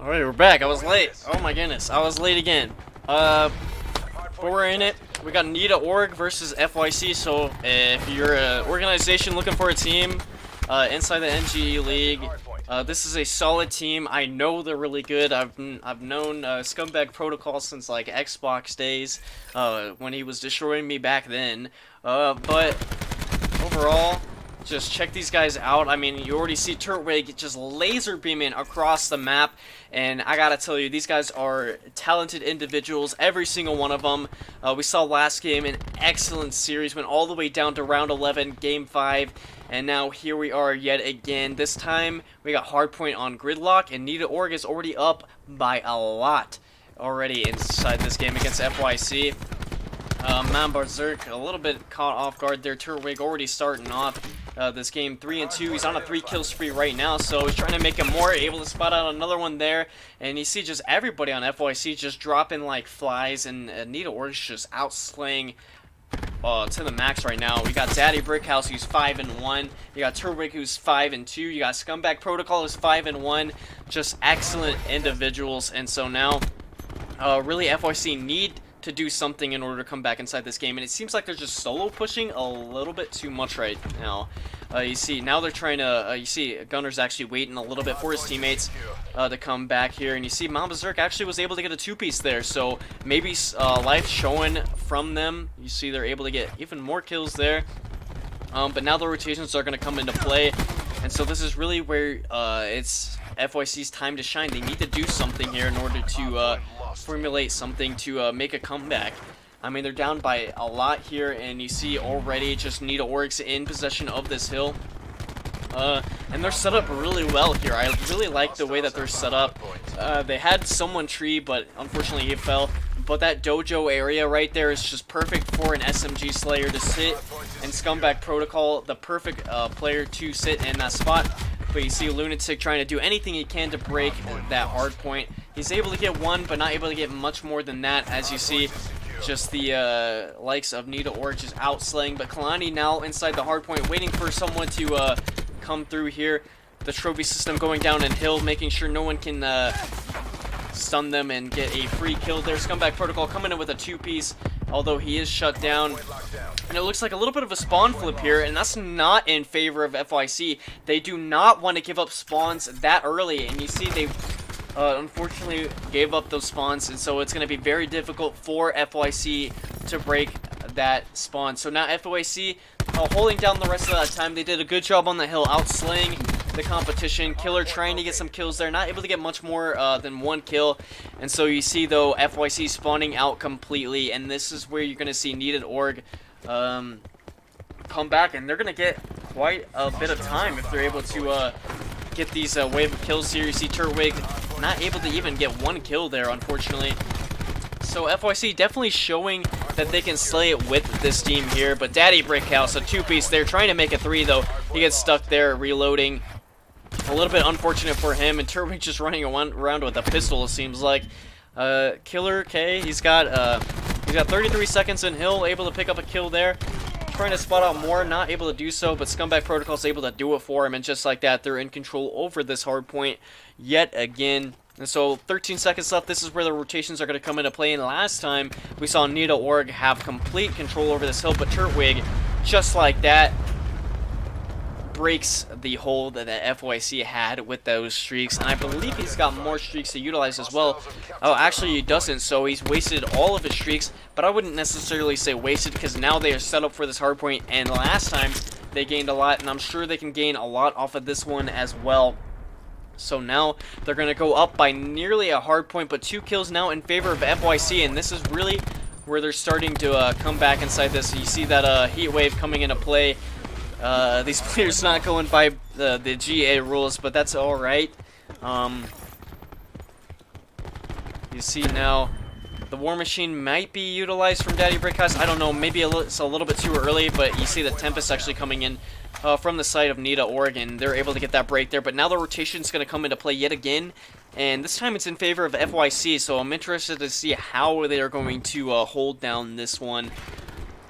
Alright, we're back. I was late. Oh my goodness, I was late again. But we're in it. We got NGE versus FYC. So if you're an organization looking for a team inside the NGE league, this is a solid team. I know they're really good. I've known Scumbag Protocol since like Xbox days, when he was destroying me back then. But overall, just check these guys out. I mean, you already see Turtwig just laser beaming across the map, and I gotta tell you, these guys are talented individuals, every single one of them. We saw last game an excellent series, went all the way down to round 11, game 5, and now here we are yet again. This time we got hardpoint on Gridlock, and NGE is already up by a lot already inside this game against FYC. Man Berserk a little bit caught off guard there. Turtwig already starting off this game 3-2. He's on a 3-kill spree right now, so he's trying to make him more, able to spot out another one there. And you see just everybody on FYC just dropping like flies, and NGE just outslaying to the max right now. We got Daddy Brickhouse, who's 5-1. You got Turtwig, who's 5-2. You got Scumbag Protocol, who's 5-1. Just excellent individuals. And so now, really FYC need to do something in order to come back inside this game, and it seems like they're just solo pushing a little bit too much right now. You see, now they're trying to, you see Gunner's actually waiting a little bit for his teammates to come back here, and you see Mount Berserk actually was able to get a 2-piece there, so maybe life showing from them. You see they're able to get even more kills there, but now the rotations are going to come into play, and so this is really where it's FYC's time to shine. They need to do something here in order to formulate something to make a comeback. I mean, they're down by a lot here, and you see already just NGE in possession of this hill. And they're set up really well here. I really like the way that they're set up. They had someone tree, but unfortunately he fell. But that dojo area right there is just perfect for an SMG Slayer to sit, and Scumbag Protocol, the perfect player to sit in that spot. But you see Lunatic trying to do anything he can to break that hard point. He's able to get one, but not able to get much more than that, as you see just the likes of NGE just outslaying. But Kalani now inside the hard point, waiting for someone to come through here. The trophy system going down in hill, making sure no one can stun them and get a free kill there. Scumbag Protocol coming in with a 2-piece, although he is shut down. And it looks like a little bit of a spawn flip here, and that's not in favor of FYC. They do not want to give up spawns that early, and you see they unfortunately gave up those spawns, and so it's going to be very difficult for FYC to break that spawn. So now FYC holding down the rest of that time. They did a good job on the hill, outslaying the competition. Killer trying to get some kills there, not able to get much more than 1 kill. And so you see though FYC spawning out completely, and this is where you're going to see NGE come back, and they're going to get quite a bit of time if they're able to get these wave of kills here. You see Turtwig not able to even get 1 kill there, unfortunately. So FYC definitely showing that they can slay it with this team here. But Daddy Brickhouse, a 2-piece there, trying to make a 3 though. He gets stuck there reloading. A little bit unfortunate for him, and Turtwig just running around with a pistol, it seems like. Killer K, he's got 33 seconds in hill, able to pick up a kill there. Trying to spot out more, not able to do so, but Scumbag Protocol is able to do it for him, and just like that, they're in control over this hard point yet again. And so 13 seconds left. This is where the rotations are going to come into play, and last time we saw NGE have complete control over this hill, but Turtwig, just like that, breaks the hold that FYC had with those streaks, and I believe he's got more streaks to utilize as well. Oh, actually he doesn't, so he's wasted all of his streaks, but I wouldn't necessarily say wasted, because now they are set up for this hard point, and last time they gained a lot, and I'm sure they can gain a lot off of this one as well. So now they're going to go up by nearly a hard point, but 2 kills now in favor of FYC, and this is really where they're starting to come back inside this. You see that heat wave coming into play. These players not going by the GA rules, but that's alright. You see now the War Machine might be utilized from Daddy Brickhouse. I don't know, maybe it's a little bit too early, but you see the Tempest actually coming in from the side of NGE. They're able to get that break there, but now the rotation is going to come into play yet again, and this time it's in favor of FYC, so I'm interested to see how they are going to hold down this one.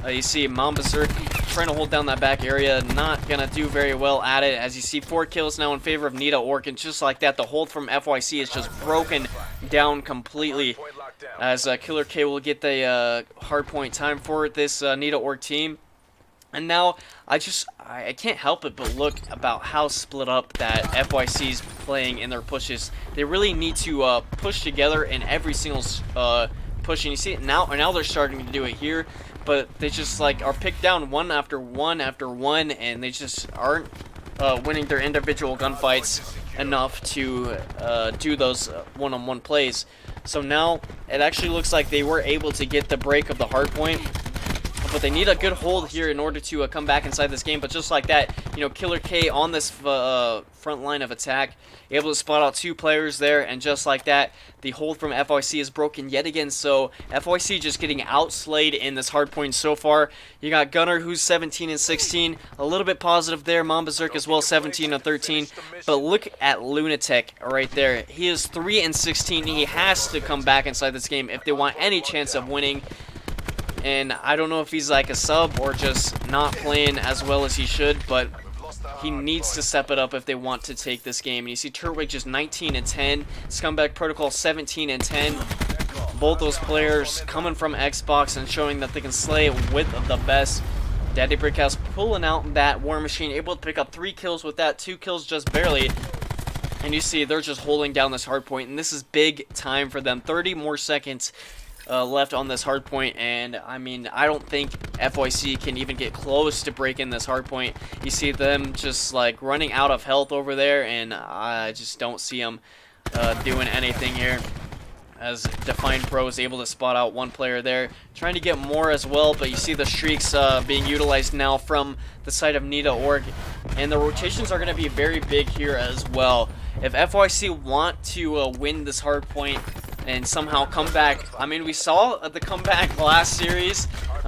You see Berserk trying to hold down that back area, not gonna do very well at it. As you see, 4 kills now in favor of Nita Orc, and just like that, the hold from FYC is just broken down completely. As Killer K will get the hard point time for this Nita Orc team. And now, I can't help it but look about how split up that FYC's playing in their pushes. They really need to push together in every single push, and you see it now they're starting to do it here, but they just like are picked down one after one after one, and they just aren't winning their individual gunfights enough to do those one-on-one plays. So now, it actually looks like they were able to get the break of the hard point, but they need a good hold here in order to come back inside this game. But just like that, you know, Killer K on this front line of attack, able to spot out 2 players there, and just like that, the hold from FYC is broken yet again. So FYC just getting outslayed in this hard point so far. You got Gunner, who's 17 and 16, a little bit positive there. Berserk as well, 17 and 13. But look at Lunatic right there. He is 3 and 16. He has to come back inside this game if they want any chance of winning. And I don't know if he's like a sub or just not playing as well as he should, but he needs to step it up if they want to take this game. And you see Turtwig just 19 and 10, Scumbag Protocol 17 and 10. Both those players coming from Xbox and showing that they can slay with the best. Daddy Brickhouse pulling out that War Machine, able to pick up 3 kills with that, 2 kills just barely. And you see they're just holding down this hard point, and this is big time for them. 30 more seconds left on this hard point, and I mean, I don't think FYC can even get close to breaking this hard point. You see them just like running out of health over there, and I just don't see them doing anything here. As Defined Pro is able to spot out 1 player there, trying to get more as well, but you see the streaks being utilized now from the side of Nita Org, and the rotations are going to be very big here as well. If FYC want to win this hard point and somehow come back, I mean, we saw the comeback last series,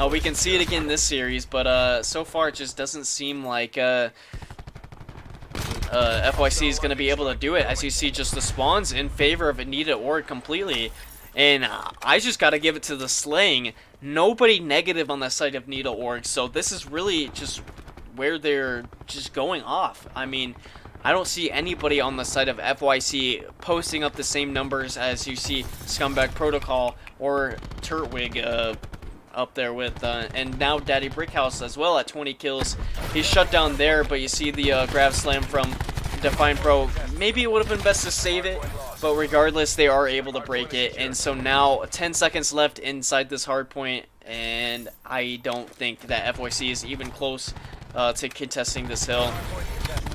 we can see it again this series, but so far it just doesn't seem like FYC is going to be able to do it, as you see just the spawns in favor of Nita Org completely. And I just got to give it to the slaying. Nobody negative on the side of Nita Org, so this is really just where they're just going off. I mean, I don't see anybody on the side of FYC posting up the same numbers as you see Scumbag Protocol or Turtwig up there with, and now Daddy Brickhouse as well at 20 kills. He's shut down there, but you see the grab slam from Defined Pro. Maybe it would have been best to save it, but regardless, they are able to break it. And so now 10 seconds left inside this hard point, and I don't think that FYC is even close to contesting this hill.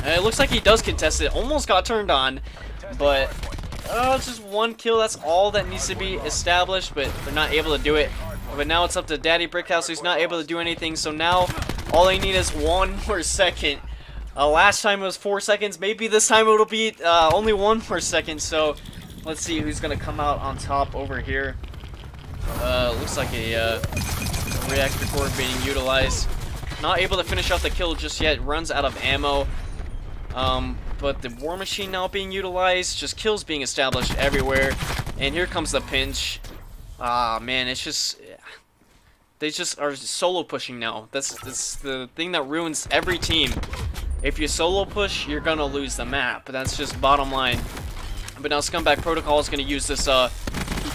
It looks like he does contest it. Almost got turned on, but it's just 1 kill. That's all that needs to be established, but they're not able to do it. But now it's up to Daddy Brickhouse, who's not able to do anything. So now all they need is 1 more second. Last time it was 4 seconds. Maybe this time it'll be only 1 more second. So let's see who's going to come out on top over here. Looks like a reactor core being utilized. Not able to finish off the kill just yet. Runs out of ammo. But the War Machine now being utilized. Just kills being established everywhere. And here comes the pinch. Ah, man, it's just... They just are solo pushing now. That's the thing that ruins every team. If you solo push, you're gonna lose the map. That's just bottom line. But now Scumbag Protocol is gonna use this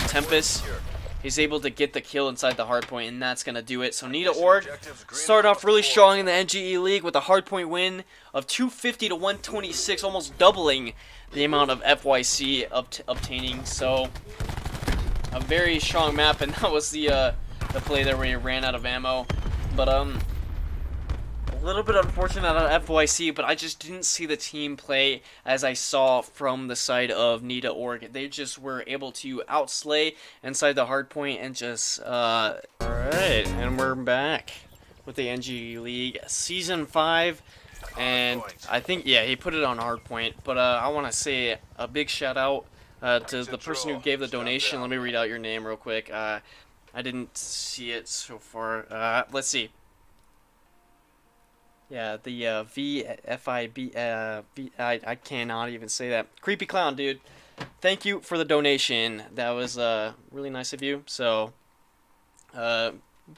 Tempest. He's able to get the kill inside the hardpoint, and that's gonna do it. So Nita Org started off really strong in the NGE League with a hardpoint win of 250 to 126, almost doubling the amount of FYC obtaining. So a very strong map, and that was the play there where he ran out of ammo. But a little bit unfortunate out of FYC, but I just didn't see the team play as I saw from the side of Nita Org. They just were able to outslay inside the hardpoint and just alright, and we're back with the NGE League Season 5. And I think, yeah, he put it on hardpoint, but I want to say a big shout out to the person who gave the donation. Let me read out your name real quick. I didn't see it so far. Let's see. Yeah, the VFIB, I cannot even say that. Creepy Clown, dude. Thank you for the donation. That was really nice of you. So,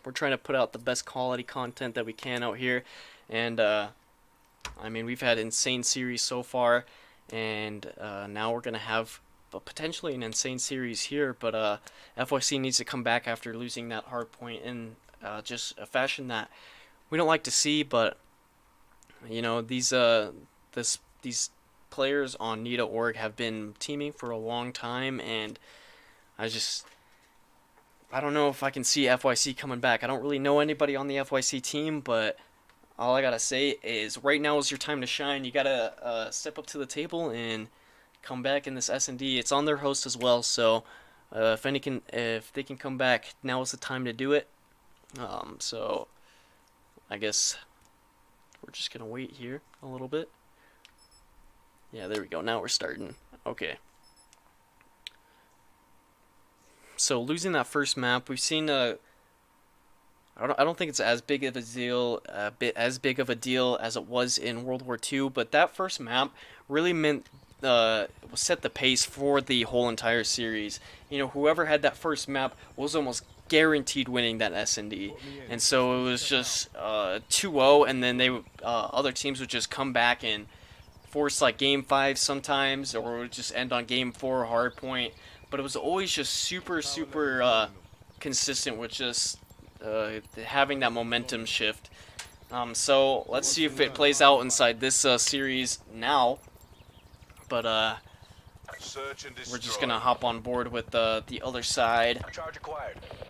we're trying to put out the best quality content that we can out here, and I mean, we've had insane series so far, and now we're gonna have potentially an insane series here. But FYC needs to come back after losing that hard point in just a fashion that we don't like to see. But you know, these players on NGE.org have been teaming for a long time, and I don't know if I can see FYC coming back. I don't really know anybody on the FYC team, but all I gotta say is right now is your time to shine. You gotta step up to the table and come back in this S&D. It's on their host as well, so if they can come back, now is the time to do it. So I guess we're just gonna wait here a little bit. Yeah, there we go. Now we're starting. Okay. So losing that first map, we've seen I don't think it's as big of a deal, as big of a deal as it was in World War II, but that first map really meant set the pace for the whole entire series. You know, whoever had that first map was almost guaranteed winning that S&D, and so it was just 2-0, and then other teams would just come back and force like game 5 sometimes, or it would just end on game 4 hard point. But it was always just super consistent with just having that momentum shift. So let's see if it plays out inside this series now. But we're just gonna hop on board with the other side.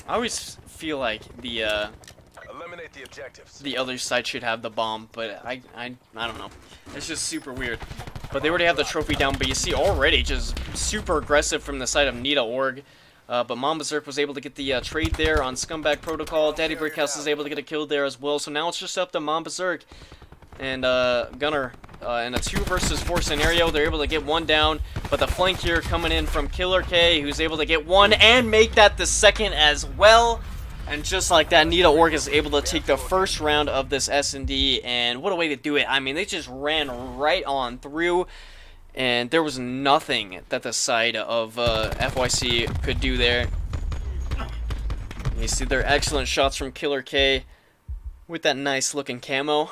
I always feel like the other side should have the bomb, but I don't know. It's just super weird. But they already have the trophy down, but you see already just super aggressive from the side of NGE.org. But Mom Berserk was able to get the trade there on Scumbag Protocol. Daddy Brickhouse is able to get a kill there as well. So now it's just up to Mom Berserk and Gunner in a 2 versus 4 scenario. They're able to get one down, but the flank here coming in from Killer K, who's able to get one and make that the second as well. And just like that, NGE.org is able to take the first round of this S&D, and what a way to do it. I mean, they just ran right on through, and there was nothing that the side of FYC could do there. And you see their excellent shots from Killer K with that nice looking camo.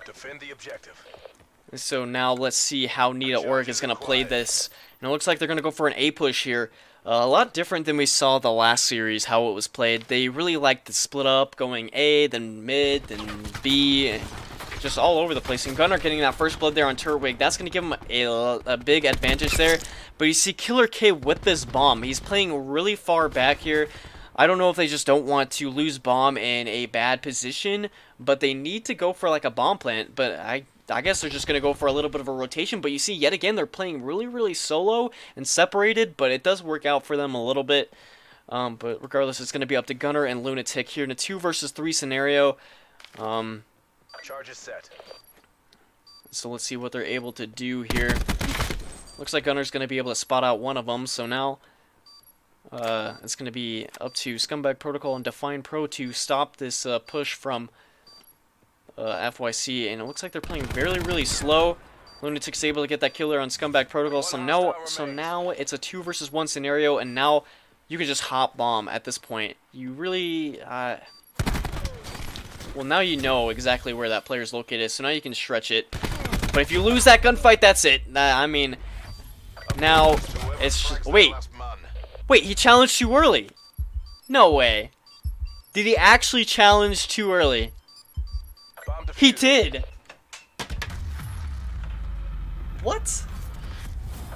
Defend the objective. So now let's see how NGE.org is going to play this. And it looks like they're going to go for an A push here. A lot different than we saw the last series, how it was played. They really like to split up, going A, then mid, then B, just all over the place. And Gunnar getting that first blood there on Turtwig, that's going to give him a big advantage there. But you see Killer K with this bomb. He's playing really far back here. I don't know if they just don't want to lose bomb in a bad position, but they need to go for like a bomb plant. But I guess they're just going to go for a little bit of a rotation. But you see, yet again, they're playing really solo and separated, but it does work out for them a little bit. But regardless, it's going to be up to Gunner and Lunatic here in a 2 versus 3 scenario. Charge is set. So let's see what they're able to do here. Looks like Gunner's going to be able to spot out one of them. So now it's going to be up to Scumbag Protocol and Define Pro to stop this push from FYC, and it looks like they're playing really slow. Lunatic's able to get that killer on Scumbag Protocol, so now it's a 2 versus 1 scenario, and now you can just hop bomb at this point. You really, well, now you know exactly where that player's located, so now you can stretch it. But if you lose that gunfight, that's it. I mean, now it's just, wait, he challenged too early. No way. Did he actually challenge too early? He did. What?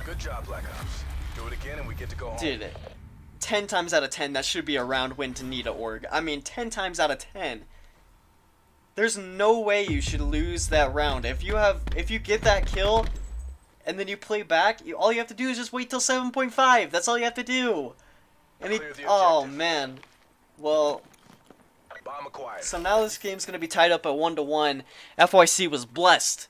Good job, Black Ops. Do it again and we get to go home. Dude, 10 times out of 10, that should be a round win to NGE.org. I mean, 10 times out of 10. There's no way you should lose that round. If you get that kill and then you play back, all you have to do is just wait till 7.5. That's all you have to do. And oh man. Well, so now this game's going to be tied up at 1-1. FYC was blessed,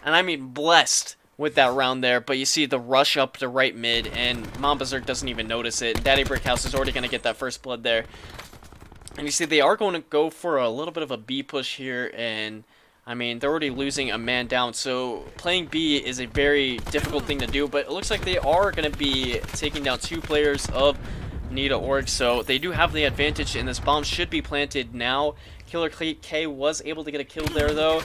and I mean blessed, with that round there. But you see the rush up to right mid, and Mom Berserk doesn't even notice it. Daddy Brickhouse is already going to get that first blood there. And you see they are going to go for a little bit of a B push here, and I mean, they're already losing a man down, so playing B is a very difficult thing to do. But it looks like they are going to be taking down 2 players of Nita Org, so they do have the advantage, and this bomb should be planted now. Killer K was able to get a kill there, though,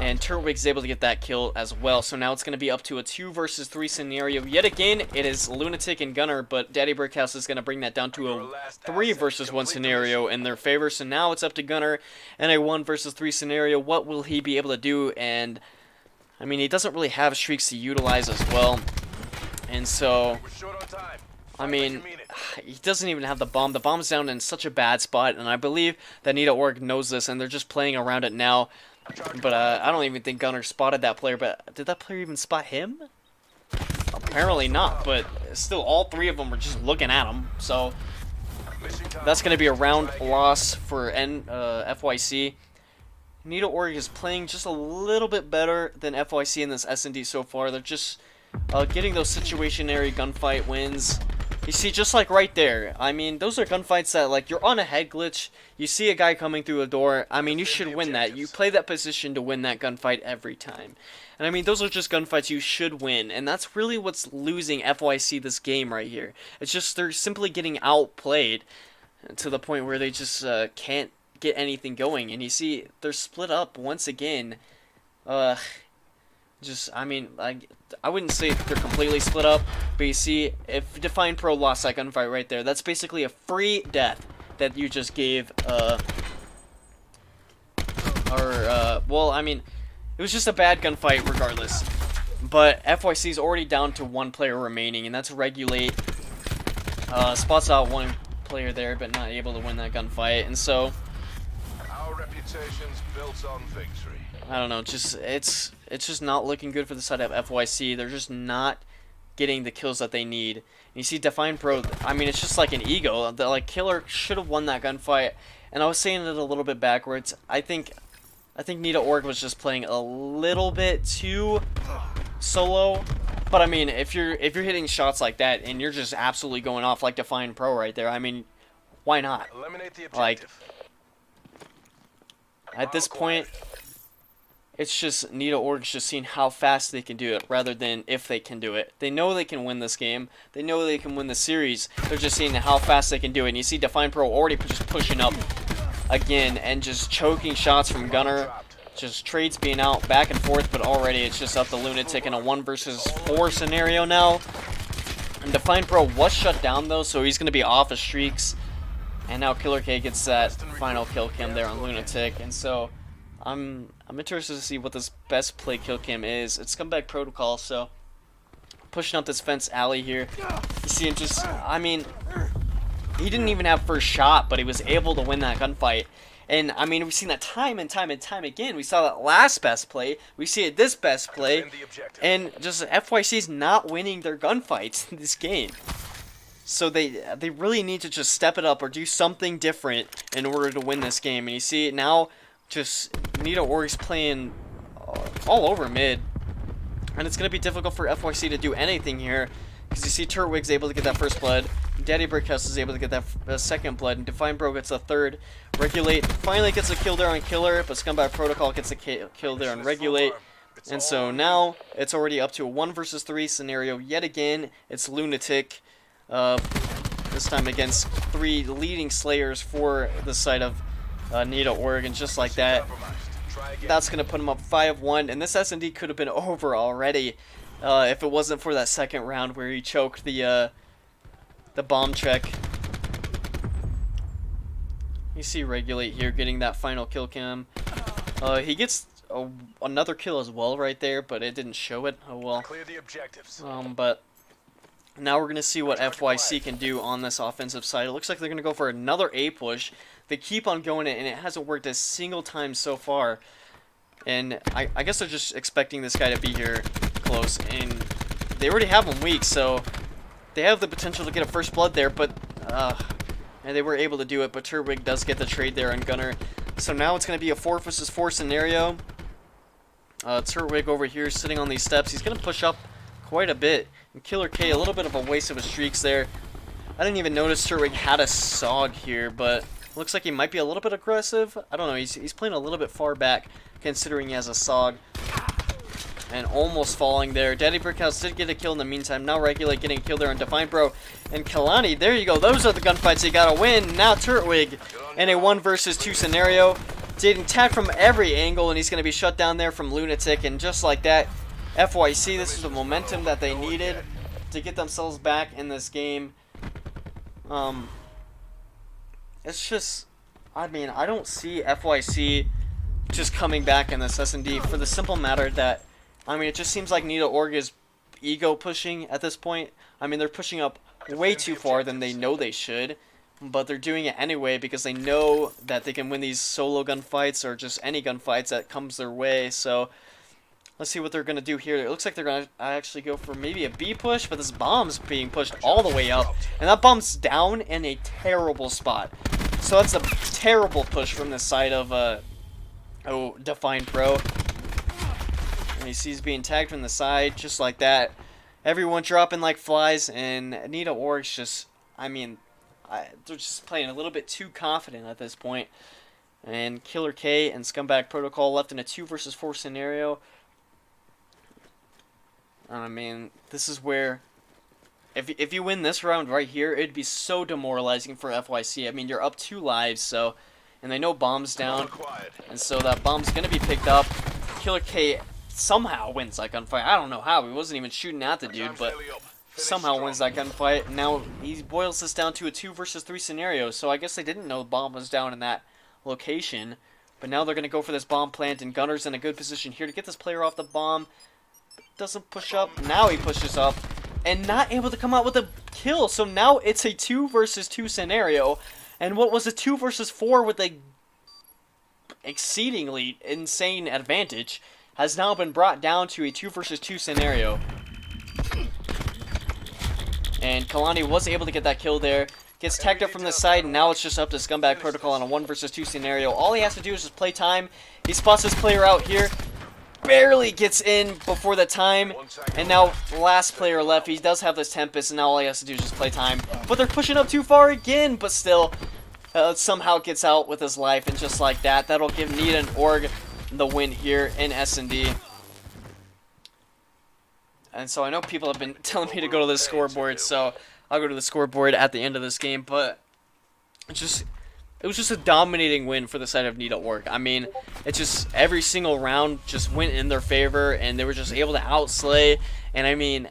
and Turtwig's able to get that kill as well. So now it's going to be up to a 2 versus 3 scenario. Yet again, it is Lunatic and Gunner, but Daddy Brickhouse is going to bring that down to a 3 versus 1 scenario in their favor. So now it's up to Gunner in a 1 versus 3 scenario. What will he be able to do? And, I mean, he doesn't really have streaks to utilize as well. And so, I mean, he doesn't even have the bomb. The bomb's down in such a bad spot, and I believe that Nita Org knows this, and they're just playing around it now. But I don't even think Gunner spotted that player, but did that player even spot him? Apparently not, but still all 3 of them were just looking at him. So that's going to be a round loss for FYC. Nita Org is playing just a little bit better than FYC in this S&D so far. They're just getting those situationary gunfight wins. You see, just like right there, I mean, those are gunfights that, like, you're on a head glitch, you see a guy coming through a door, I mean, you should win that. You play that position to win that gunfight every time. And I mean, those are just gunfights you should win, and that's really what's losing FYC this game right here. It's just they're simply getting outplayed to the point where they just can't get anything going. And you see, they're split up once again. I mean, I wouldn't say they're completely split up, but you see, if Define Pro lost that gunfight right there, that's basically a free death that you just gave, well, I mean, it was just a bad gunfight regardless. But FYC is already down to 1 player remaining, and that's Regulate. Spots out 1 player there, but not able to win that gunfight, and so our reputation's built on victory. I don't know, it's just not looking good for the side of FYC. They're just not getting the kills that they need. And you see Define Pro, I mean, it's just like an ego. The, like, Killer should have won that gunfight, and I was saying it a little bit backwards. I think Nita Org was just playing a little bit too solo. But I mean, if you're hitting shots like that and you're just absolutely going off like Define Pro right there, I mean, why not? Eliminate the objective. Like, at this point, it's just Nita Org's just seeing how fast they can do it rather than if they can do it. They know they can win this game. They know they can win the series. They're just seeing how fast they can do it. And you see Define Pro already just pushing up again and just choking shots from Gunner. Just trades being out back and forth, but already it's just up to Lunatic in a 1 versus 4 scenario now. And Define Pro was shut down though, so he's going to be off of streaks. And now Killer K gets that final kill cam there on Lunatic. And so I'm interested to see what this best play kill cam is. It's Scumbag Protocol, so pushing up this fence alley here. You see him just, I mean, he didn't even have first shot, but he was able to win that gunfight. And I mean, we've seen that time and time and time again. We saw that last best play. We see it this best play. And just FYC's not winning their gunfights in this game. So they really need to just step it up or do something different in order to win this game. And you see it now, just Nita Org's playing all over mid. And it's going to be difficult for FYC to do anything here. Because you see Turtwig's able to get that first blood. Daddy Brickhouse is able to get that second blood. And Define Bro gets a third. Regulate finally gets a kill there on Killer. But Scumbag Protocol gets a kill there on Regulate. And so now it's already up to a 1 versus 3 scenario. Yet again, it's Lunatic. This time against 3 leading Slayers for the side of Nita Org. And just like that, that's going to put him up 5-1. And this S&D could have been over already if it wasn't for that second round where he choked the bomb check. You see Regulate here getting that final kill cam. He gets another kill as well right there, but it didn't show it. Oh well. Clear the objectives. But now we're going to see what FYC can do on this offensive side. It looks like they're going to go for another A push. They keep on going it, and it hasn't worked a single time so far. And I guess they're just expecting this guy to be here close. And they already have him weak, so they have the potential to get a first blood there. But and they were able to do it, but Turtwig does get the trade there on Gunner. So now it's going to be a 4 versus 4 scenario. Turtwig over here sitting on these steps. He's going to push up quite a bit. And Killer K, a little bit of a waste of his streaks there. I didn't even notice Turtwig had a SOG here, but looks like he might be a little bit aggressive. I don't know, he's playing a little bit far back considering he has a SOG. and almost falling there. Daddy Brickhouse did get a kill in the meantime. Now Regulate getting a kill there on Defiant Bro. And Kalani, there you go. Those are the gunfights you gotta win. Now Turtwig in a 1 versus 2 scenario. Getting tagged from every angle, and he's gonna be shut down there from Lunatic. And just like that, FYC, this is the momentum that they needed to get themselves back in this game. It's just, I mean, I don't see FYC just coming back in this S&D for the simple matter that, I mean, it just seems like Nita Org is ego pushing at this point. I mean, they're pushing up way too far than they know they should, but they're doing it anyway because they know that they can win these solo gunfights or just any gunfights that comes their way. So let's see what they're going to do here. It looks like they're going to actually go for maybe a B push, but this bomb's being pushed all the way up. And that bomb's down in a terrible spot. So that's a terrible push from the side of Defiant Bro. And he sees being tagged from the side, just like that. Everyone dropping like flies, and Nita Org's just, I mean, they're just playing a little bit too confident at this point. And Killer K and Scumbag Protocol left in a 2 versus 4 scenario. I mean, this is where, if you win this round right here, it'd be so demoralizing for FYC. I mean, you're up 2 lives, so, and they know bomb's down, and so that bomb's gonna be picked up. Killer K somehow wins that gunfight. I don't know how. He wasn't even shooting at the dude, but somehow wins that gunfight. Now he boils this down to a 2 versus 3 scenario. So I guess they didn't know the bomb was down in that location, but now they're gonna go for this bomb plant, and Gunner's in a good position here to get this player off the bomb. Doesn't push up. Now he pushes up and not able to come out with a kill. So now it's a 2 versus 2 scenario, and what was a 2 versus 4 with a exceedingly insane advantage has now been brought down to a 2 versus 2 scenario. And Kalani was able to get that kill there. Gets tagged up from the side, and now it's just up to Scumbag Protocol on a 1 versus 2 scenario. All he has to do is just play time. He spots this player out here. Barely gets in before the time, and now last player left. He does have this Tempest, and now all he has to do is just play time. But they're pushing up too far again, but still somehow gets out with his life, and just like that, that'll give Nita and Org the win here in S&D. And so I know people have been telling me to go to the scoreboard, so I'll go to the scoreboard at the end of this game, but it was just a dominating win for the side of Nita Org. I mean, it's just every single round just went in their favor, and they were just able to outslay. And I mean,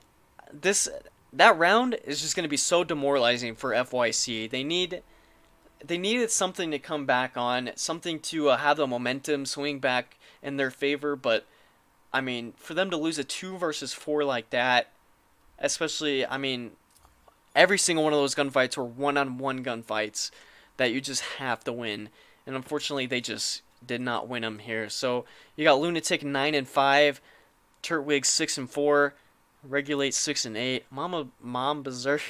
that round is just going to be so demoralizing for FYC. They needed something to come back on, something to have the momentum swing back in their favor. But I mean, for them to lose a 2 versus 4 like that, especially, I mean, every single one of those gunfights were one-on-one gunfights that you just have to win, and unfortunately they just did not win them here. So you got Lunatic 9-5, Turtwig 6-4, Regulate 6-8, Mom Berserk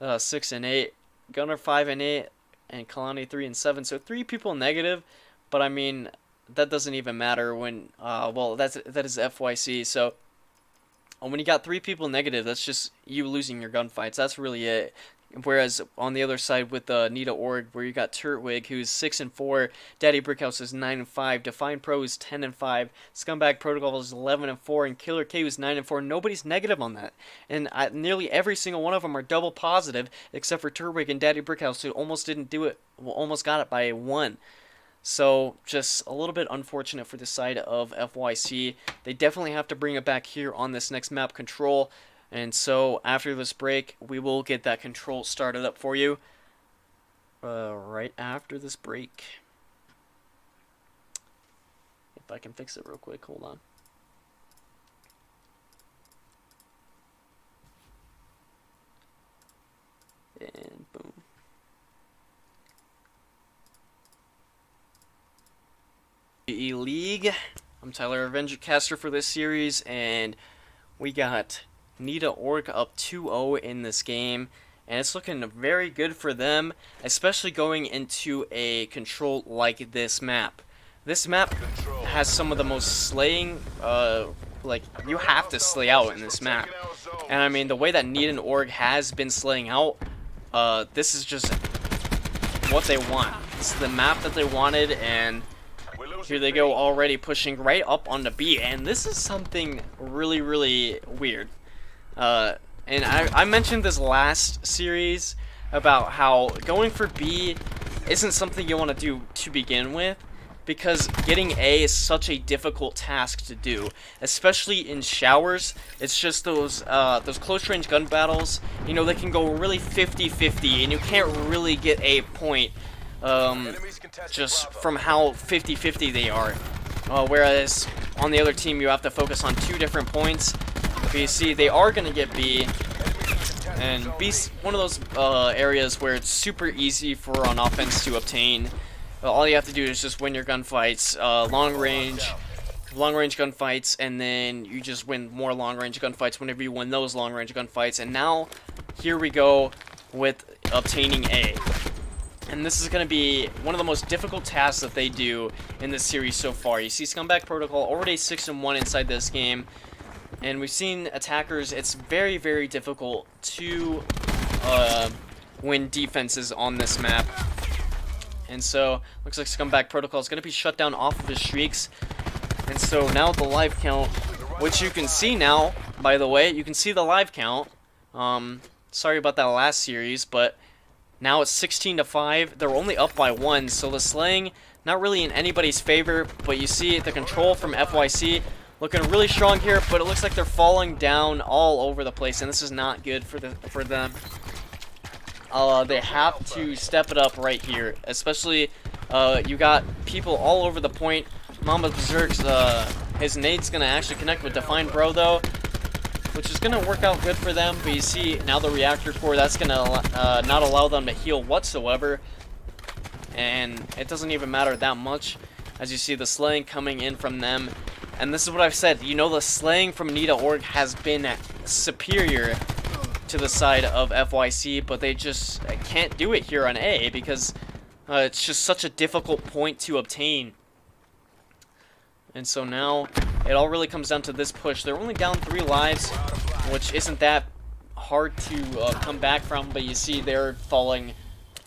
6-8, Gunner 5-8, and Kalani 3-7. So 3 people negative, but I mean that doesn't even matter when well, that is FYC. So when you got 3 people negative, that's just you losing your gunfights. That's really it. Whereas on the other side with Nita Org, where you got Turtwig, who's 6-4, Daddy Brickhouse is 9-5, Defiant Pro is 10-5, Scumbag Protocol is 11-4, and Killer K is 9-4. Nobody's negative on that, and nearly every single one of them are double positive, except for Turtwig and Daddy Brickhouse, who almost didn't do it. Well, almost got it by 1. So just a little bit unfortunate for the side of FYC. They definitely have to bring it back here on this next map, Control. And so after this break, we will get that Control started up for you. Right after this break. If I can fix it real quick, hold on. And boom. NGE League. I'm Tyler Avengercaster for this series, and we got Nita Org up 2-0 in this game, and it's looking very good for them, especially going into a Control like this map. This map has some of the most slaying, like, you have to slay out in this map. And I mean, the way that Nita and Org has been slaying out, this is just what they want. It's the map that they wanted, and Here they go, already pushing right up on the B, and this is something really, really weird. And I mentioned this last series about how going for B isn't something you want to do to begin with, because getting A is such a difficult task to do, especially in showers. It's just those close range gun battles, you know, they can go really 50-50, and you can't really get a point just from how 50-50 they are. Whereas on the other team, you have to focus on 2 different points. But you see, they are going to get B, and B's one of those areas where it's super easy for on offense to obtain. All you have to do is just win your gunfights, long range gunfights, and then you just win more long range gunfights whenever you win those long range gunfights. And now, here we go with obtaining A. And this is going to be one of the most difficult tasks that they do in this series so far. You see Scumbag Protocol already 6-1 inside this game. And we've seen attackers, it's very, very difficult to win defenses on this map. And so, looks like Scumbag Protocol is going to be shut down off of his streaks. And so now the live count, which you can see now, by the way, you can see the live count. Sorry about that last series, but now it's 16-5. They're only up by 1, so the slaying not really in anybody's favor. But you see the control from FYC looking really strong here, but it looks like they're falling down all over the place, and this is not good for them. They have to step it up right here, especially you got people all over the point. Mama Berserk's his nade's gonna actually connect with Define Bro though, which is gonna work out good for them. But you see now the reactor core, that's gonna not allow them to heal whatsoever, and it doesn't even matter that much as you see the slaying coming in from them. And this is what I've said, you know, the slaying from Nita Org has been superior to the side of FYC, but they just can't do it here on A because it's just such a difficult point to obtain. And so now it all really comes down to this push. They're only down 3 lives, which isn't that hard to come back from, but you see they're falling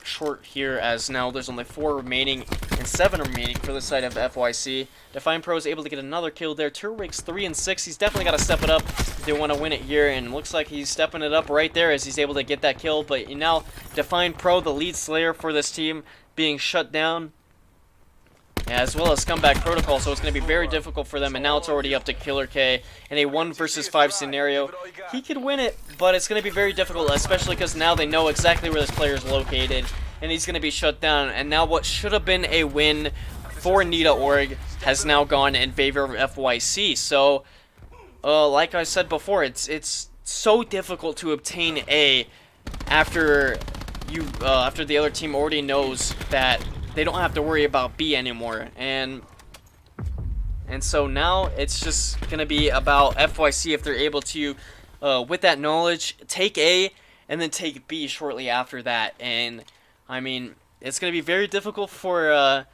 short here as now there's only 4 remaining and 7 remaining for the side of FYC. Define Pro is able to get another kill there. Turwig's 3 and 6. He's definitely got to step it up if they want to win it here, and looks like he's stepping it up right there as he's able to get that kill. But now Define Pro, the lead slayer for this team, being shut down, as well as Scumbag Protocol, so it's going to be very difficult for them. And now it's already up to Killer K in a 1 versus 5 scenario. He could win it, but it's going to be very difficult, especially because now they know exactly where this player is located, and he's going to be shut down. And now what should have been a win for Nita Org has now gone in favor of FYC. So, like I said before, it's so difficult to obtain A after the other team already knows that they don't have to worry about B anymore. And so now it's just going to be about FYC if they're able to, with that knowledge, take A and then take B shortly after that. And, I mean, it's going to be very difficult for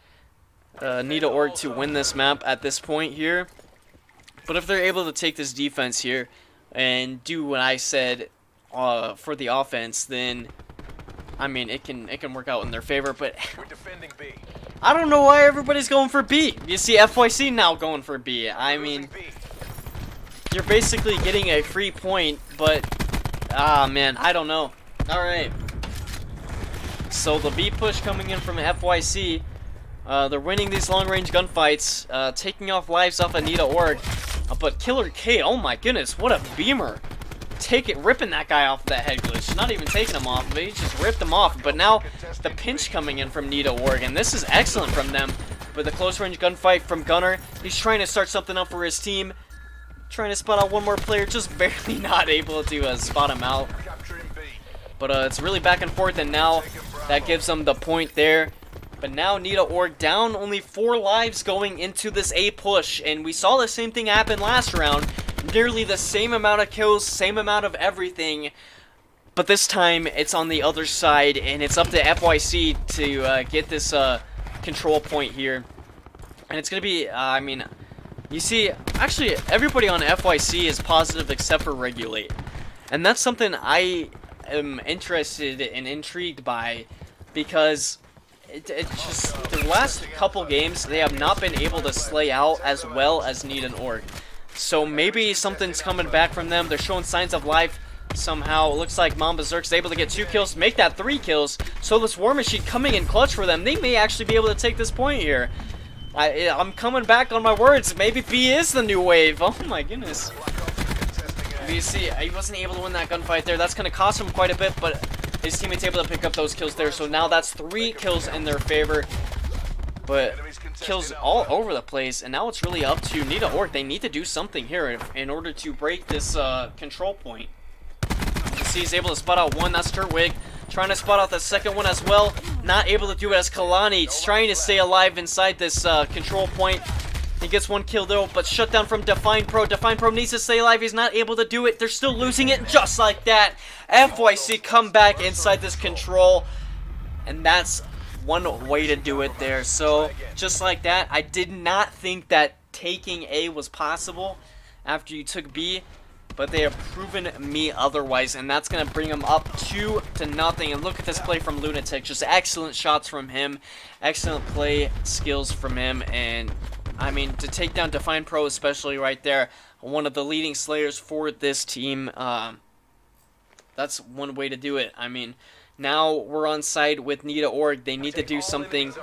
Nita Org to win this map at this point here. But if they're able to take this defense here and do what I said for the offense, then I mean, it can work out in their favor. But We're defending B. I don't know why everybody's going for B. You see FYC now going for B. I mean, you're basically getting a free point, but man, I don't know. All right. So the B push coming in from FYC. They're winning these long-range gunfights, taking off lives off of Nita Org. But Killer K, oh my goodness, what a beamer. Ripping that guy off of that head glitch. Not even taking him off of it, he just ripped him off. But now, the pinch coming in from Nita Org, and this is excellent from them. But the close-range gunfight from Gunner, he's trying to start something up for his team. Trying to spot out one more player, just barely not able to spot him out. But it's really back and forth, and now that gives them the point there. But now Nita Org down only 4 lives going into this A push, and we saw the same thing happen last round. Nearly the same amount of kills, same amount of everything, but this time it's on the other side, and it's up to FYC to get this control point here. And it's gonna be, I mean, you see, actually everybody on FYC is positive except for Regulate, and that's something I am interested and intrigued by, because it's just the last couple games they have not been able to slay out as well as Need and Org. So maybe something's coming back from them. They're showing signs of life somehow. It looks like Mom Berserk's able to get 2 kills, make that 3 kills. So this War Machine coming in clutch for them. They may actually be able to take this point here. I'm coming back on my words. Maybe B is the new wave. Oh my goodness. You see, he wasn't able to win that gunfight there. That's going to cost him quite a bit, but his teammate's able to pick up those kills there. So now that's 3 kills in their favor. But kills all over the place, and now it's really up to Nita Org. They need to do something here in order to break this control point. You see he's able to spot out one. That's Turtwig. Trying to spot out the second one as well. Not able to do it as Kalani. Trying to stay alive inside this control point. He gets 1 kill though, but shut down from Define Pro. Define Pro needs to stay alive. He's not able to do it. They're still losing it just like that. FYC come back inside this control, and that's one way to do it there. So just like that, I did not think that taking A was possible after you took B, but they have proven me otherwise, and that's going to bring them up 2-0. And look at this play from Lunatic. Just excellent shots from him, excellent play skills from him, and I mean, to take down Define Pro especially right there, one of the leading slayers for this team, that's one way to do it. I mean, now we're on side with Nita Org. They need to do something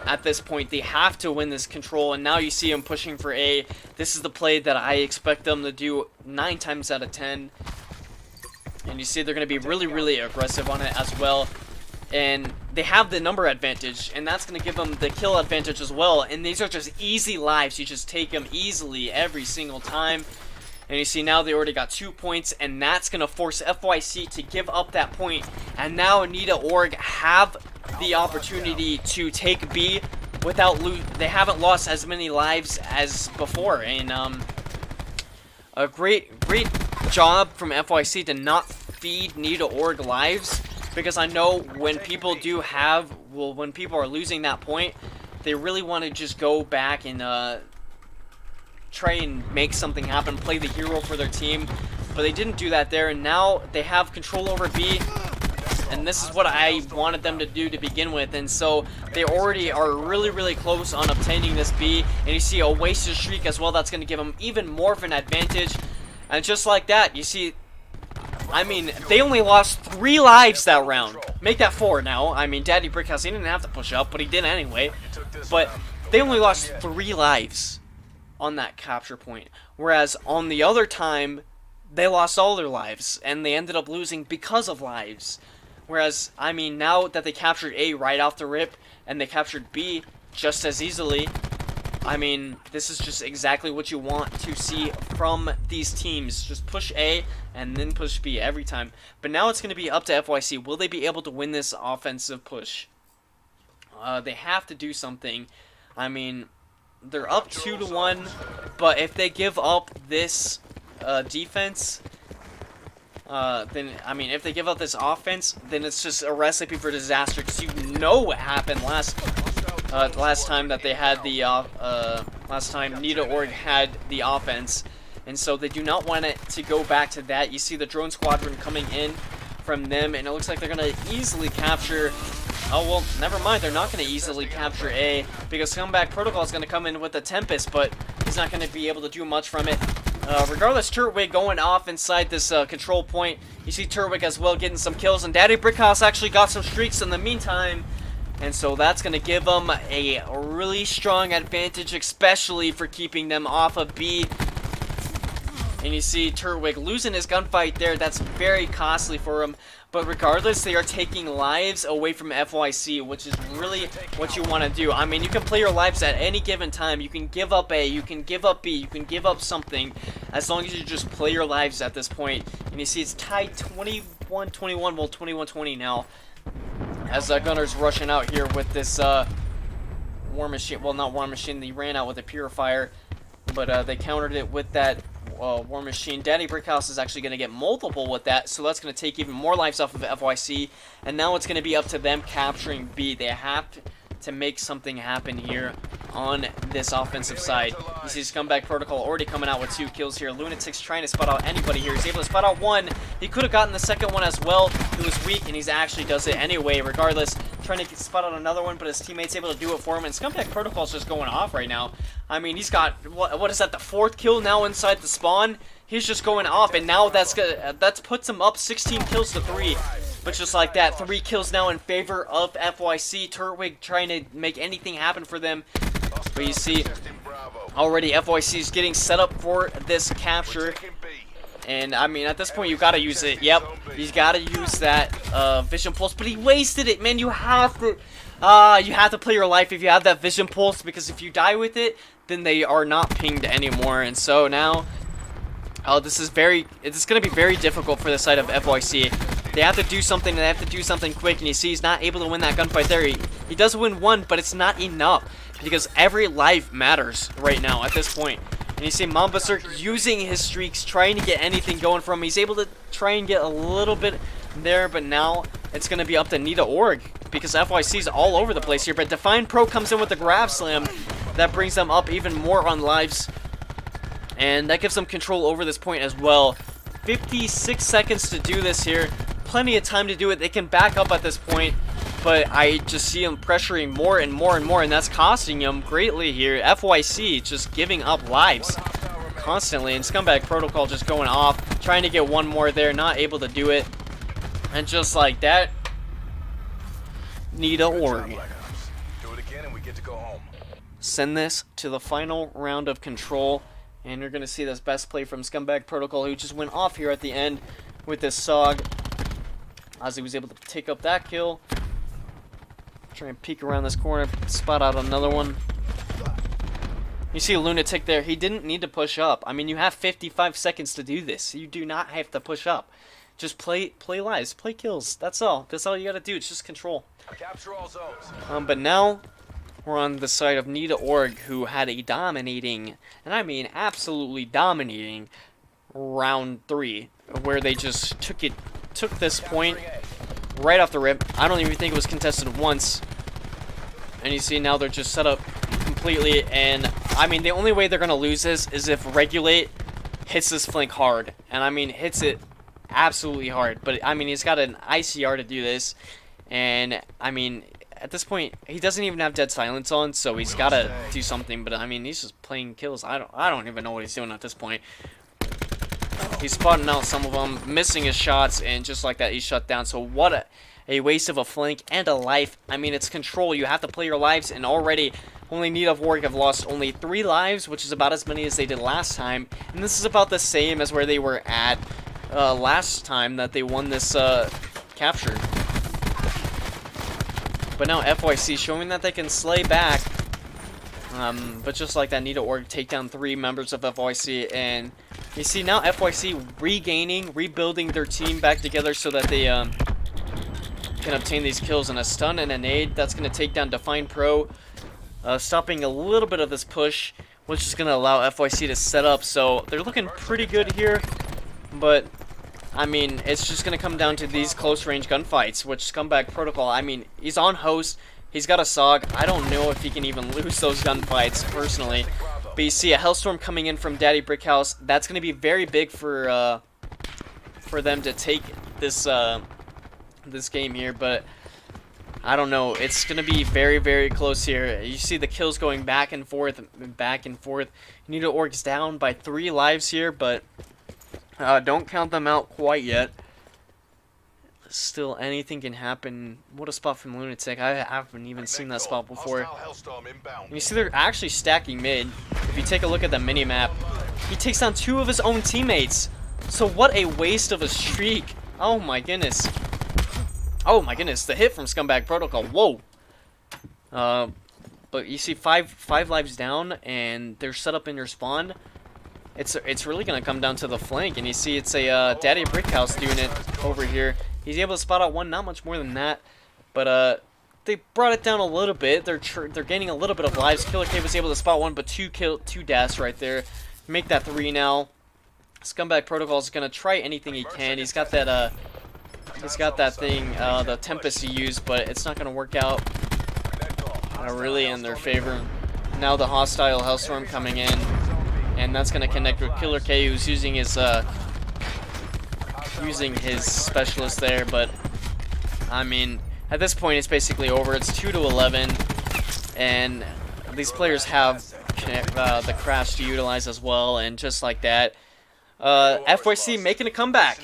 at this point. They have to win this control, and now you see them pushing for A. This is the play that I expect them to do 9 times out of 10. And you see they're going to be really, really aggressive on it as well. And they have the number advantage, and that's going to give them the kill advantage as well. And these are just easy lives. You just take them easily every single time. And you see now they already got 2 points, and that's going to force FYC to give up that point. And now Nita Org have the opportunity to take B without they haven't lost as many lives as before. And a great job from FYC to not feed Nita Org lives, because I know when people when people are losing that point, they really want to just go back and try and make something happen, play the hero for their team, but they didn't do that there, and now they have control over B, and this is what I wanted them to do to begin with, and so they already are really, really close on obtaining this B, and you see a wasted streak as well. That's going to give them even more of an advantage, and just like that, you see, I mean, they only lost 3 lives that round. Make that 4 now. I mean, Daddy Brickhouse, he didn't have to push up, but he did anyway, but they only lost 3 lives on that capture point, whereas on the other time they lost all their lives and they ended up losing because of lives. Whereas, I mean, now that they captured A right off the rip and they captured B just as easily, I mean, this is just exactly what you want to see from these teams. Just push A and then push B every time. But now it's going to be up to FYC. Will they be able to win this offensive push? They have to do something. I mean, they're up 2-1, but if they give up this defense, then, I mean, if they give up this offense, then it's just a recipe for disaster, because you know what happened last time that they had the, last time Nita Org had the offense, and so they do not want it to go back to that. You see the drone squadron coming in from them, and it looks like they're going to easily capture. Oh, well, never mind. They're not going to easily capture A, because Comeback Protocol is going to come in with the Tempest, but he's not going to be able to do much from it. Regardless, Turtwig going off inside this control point. You see Turtwig as well getting some kills, and Daddy Brickhouse actually got some streaks in the meantime. And so that's going to give them a really strong advantage, especially for keeping them off of B. And you see Turtwig losing his gunfight there. That's very costly for him. But regardless, they are taking lives away from FYC, which is really what you want to do. I mean, you can play your lives at any given time. You can give up A, you can give up B, you can give up something, as long as you just play your lives at this point. And you see it's tied 21-21, well, 21-20 now, as Gunner's rushing out here with this War Machine. Well, not War Machine, they ran out with a Purifier, but they countered it with that War Machine. Daddy Brickhouse is actually going to get multiple with that, so that's going to take even more lives off of FYC, and now it's going to be up to them capturing B. They have to make something happen here. on this offensive side. You see Scumbag Protocol already coming out with 2 kills here. Lunatic's trying to spot out anybody here. He's able to spot out one. He could have gotten the second one as well. It was weak, and he's actually does it anyway, regardless. Trying to spot out another one, but his teammate's able to do it for him. And Scumbag Protocol's just going off right now. I mean, he's got, what is that, the 4th kill now inside the spawn? He's just going off, and now that puts him up 16 kills to 3. But just like that, 3 kills now in favor of FYC. Turtwig trying to make anything happen for them. But you see, already FYC is getting set up for this capture. And, I mean, at this point, you got to use it. Yep, he's got to use that Vision Pulse. But he wasted it, man. You have to play your life if you have that Vision Pulse. Because if you die with it, then they are not pinged anymore. And so now, it's going to be very difficult for the side of FYC. They have to do something, and they have to do something quick. And you see he's not able to win that gunfight there. He does win one, but it's not enough. Because every life matters right now at this point. And you see Momberserk using his streaks, trying to get anything going from him. He's able to try and get a little bit there, but now it's going to be up to Nita Org. Because FYC's all over the place here. But Define Pro comes in with the grab slam. That brings them up even more on lives. And that gives them control over this point as well. 56 seconds to do this here. Plenty of time to do it. They can back up at this point. But I just see him pressuring more and more and more, and that's costing him greatly here. FYC just giving up lives constantly, and Scumbag Protocol just going off, trying to get one more there, not able to do it. And just like that, Nita Org. Send this to the final round of control, and you're going to see this best play from Scumbag Protocol, who just went off here at the end with this SOG, as he was able to take up that kill. Try and peek around this corner, spot out another one. You see a Lunatic there. He didn't need to push up. I mean, you have 55 seconds to do this. You do not have to push up. Just play lives, play kills. That's all. That's all you gotta do. It's just control. Capture all zones. But now we're on the side of Nita Org, who had a dominating, and I mean absolutely dominating, round 3, where they just took this point right off the rip. I don't even think it was contested once. And you see now they're just set up completely. And I mean, the only way they're going to lose this is if Regulate hits this flank hard. And I mean, hits it absolutely hard. But I mean, he's got an ICR to do this. And I mean, at this point, he doesn't even have Dead Silence on. So he's got to do something. But I mean, he's just playing kills. I don't even know what he's doing at this point. He's spotting out some of them, missing his shots, and just like that, he's shut down. So what a waste of a flank and a life. I mean, it's control. You have to play your lives, and already only Nita Org have lost only 3 lives, which is about as many as they did last time. And this is about the same as where they were at last time that they won this capture. But now FYC showing that they can slay back. But just like that, Nita Org take down 3 members of FYC, and you see now FYC rebuilding their team back together so that they can obtain these kills. And a stun and a nade that's going to take down Define Pro, stopping a little bit of this push, which is going to allow FYC to set up. So they're looking pretty good here, but I mean, it's just going to come down to these close range gunfights, which Scumbag Protocol, I mean, he's on host. He's got a SOG. I don't know if he can even lose those gunfights, personally. But you see a Hellstorm coming in from Daddy Brickhouse. That's going to be very big for them to take this this game here. But I don't know. It's going to be very, very close here. You see the kills going back and forth, back and forth. Nita Org's down by 3 lives here, but don't count them out quite yet. Still, anything can happen. What a spot from Lunatic. I haven't even seen that spot before. And you see they're actually stacking mid. If you take a look at the minimap, he takes down 2 of his own teammates. So what a waste of a streak. Oh my goodness. Oh my goodness. The hit from Scumbag Protocol. Whoa. But you see 5 lives down, and they're set up in your spawn. It's really going to come down to the flank. And you see it's a Daddy Brickhouse doing it over here. He's able to spot out 1, not much more than that, but they brought it down a little bit. They're gaining a little bit of lives. Killer K was able to spot 1, but 2 deaths right there. Make that 3 now. Scumbag Protocol is gonna try anything he can. He's got that thing, the Tempest he used, but it's not gonna work out really in their favor. Now the hostile Hellstorm coming in, and that's gonna connect with Killer K, who's using his specialist there. But I mean, at this point, it's basically over. It's 2-11, and these players have the crash to utilize as well, and just like that, FYC making a comeback.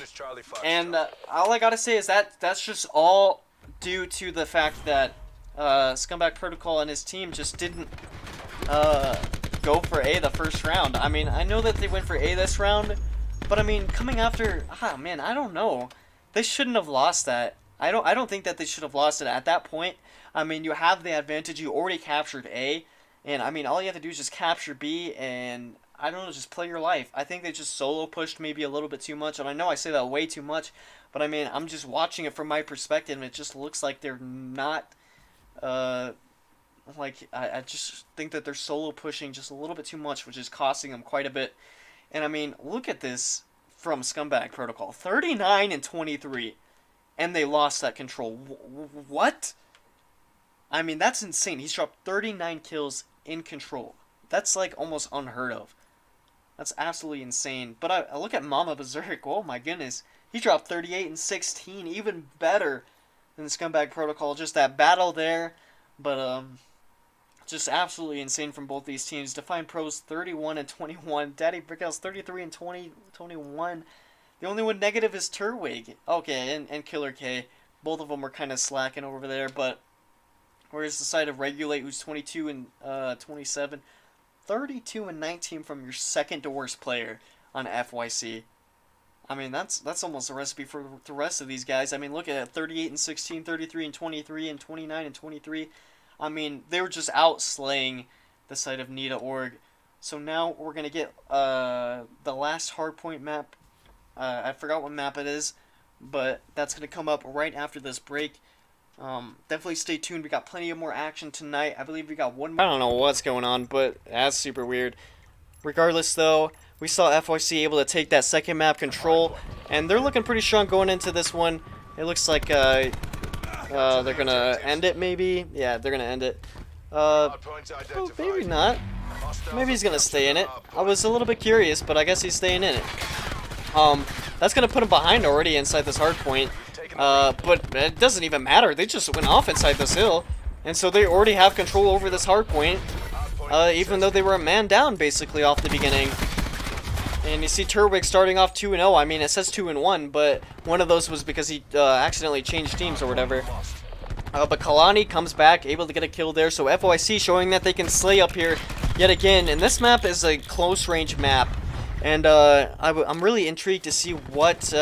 And all I gotta say is that's just all due to the fact that Scumbag Protocol and his team just didn't go for A the first round. I mean, I know that they went for A this round, but I mean, coming after, man, I don't know. They shouldn't have lost that. I don't think that they should have lost it at that point. I mean, you have the advantage. You already captured A, and I mean, all you have to do is just capture B, and I don't know, just play your life. I think they just solo pushed maybe a little bit too much, and I know I say that way too much, but I mean, I'm just watching it from my perspective, and it just looks like they're not, like, I just think that they're solo pushing just a little bit too much, which is costing them quite a bit. And I mean, look at this from Scumbag Protocol, 39-23, and they lost that control. What? I mean, that's insane. He's dropped 39 kills in control. That's like almost unheard of. That's absolutely insane. But I look at Mama Berserk. Oh my goodness. He dropped 38-16. Even better than Scumbag Protocol. Just that battle there. But just absolutely insane from both these teams. Defined Pros 31-21. Daddy Brickhouse 33-21. The only one negative is Turwig. Okay, and Killer K. Both of them were kind of slacking over there. But whereas the side of Regulate, who's 22-27. 32-19 from your second to worst player on FYC. I mean, that's almost a recipe for the rest of these guys. I mean, look at it, 38-16, 33-23, and 29-23. I mean, they were just out slaying the side of Nita.org. So now we're gonna get the last hardpoint map. I forgot what map it is, but that's gonna come up right after this break. Definitely stay tuned. We got plenty of more action tonight. I believe we got one. I don't know what's going on, but that's super weird. Regardless, though, we saw FYC able to take that second map control, and they're looking pretty strong going into this one. It looks like they're gonna end it, maybe. Yeah, they're gonna end it. Oh, maybe not. Maybe he's gonna stay in it. I was a little bit curious, but I guess he's staying in it. That's gonna put him behind already inside this hard point. But it doesn't even matter. They just went off inside this hill, and so they already have control over this hard point, even though they were a man down basically off the beginning. And you see Turwig starting off 2-0. I mean, it says 2-1, but one of those was because he accidentally changed teams or whatever. But Kalani comes back, able to get a kill there. So FYC showing that they can slay up here yet again. And this map is a close range map, and I'm really intrigued to see what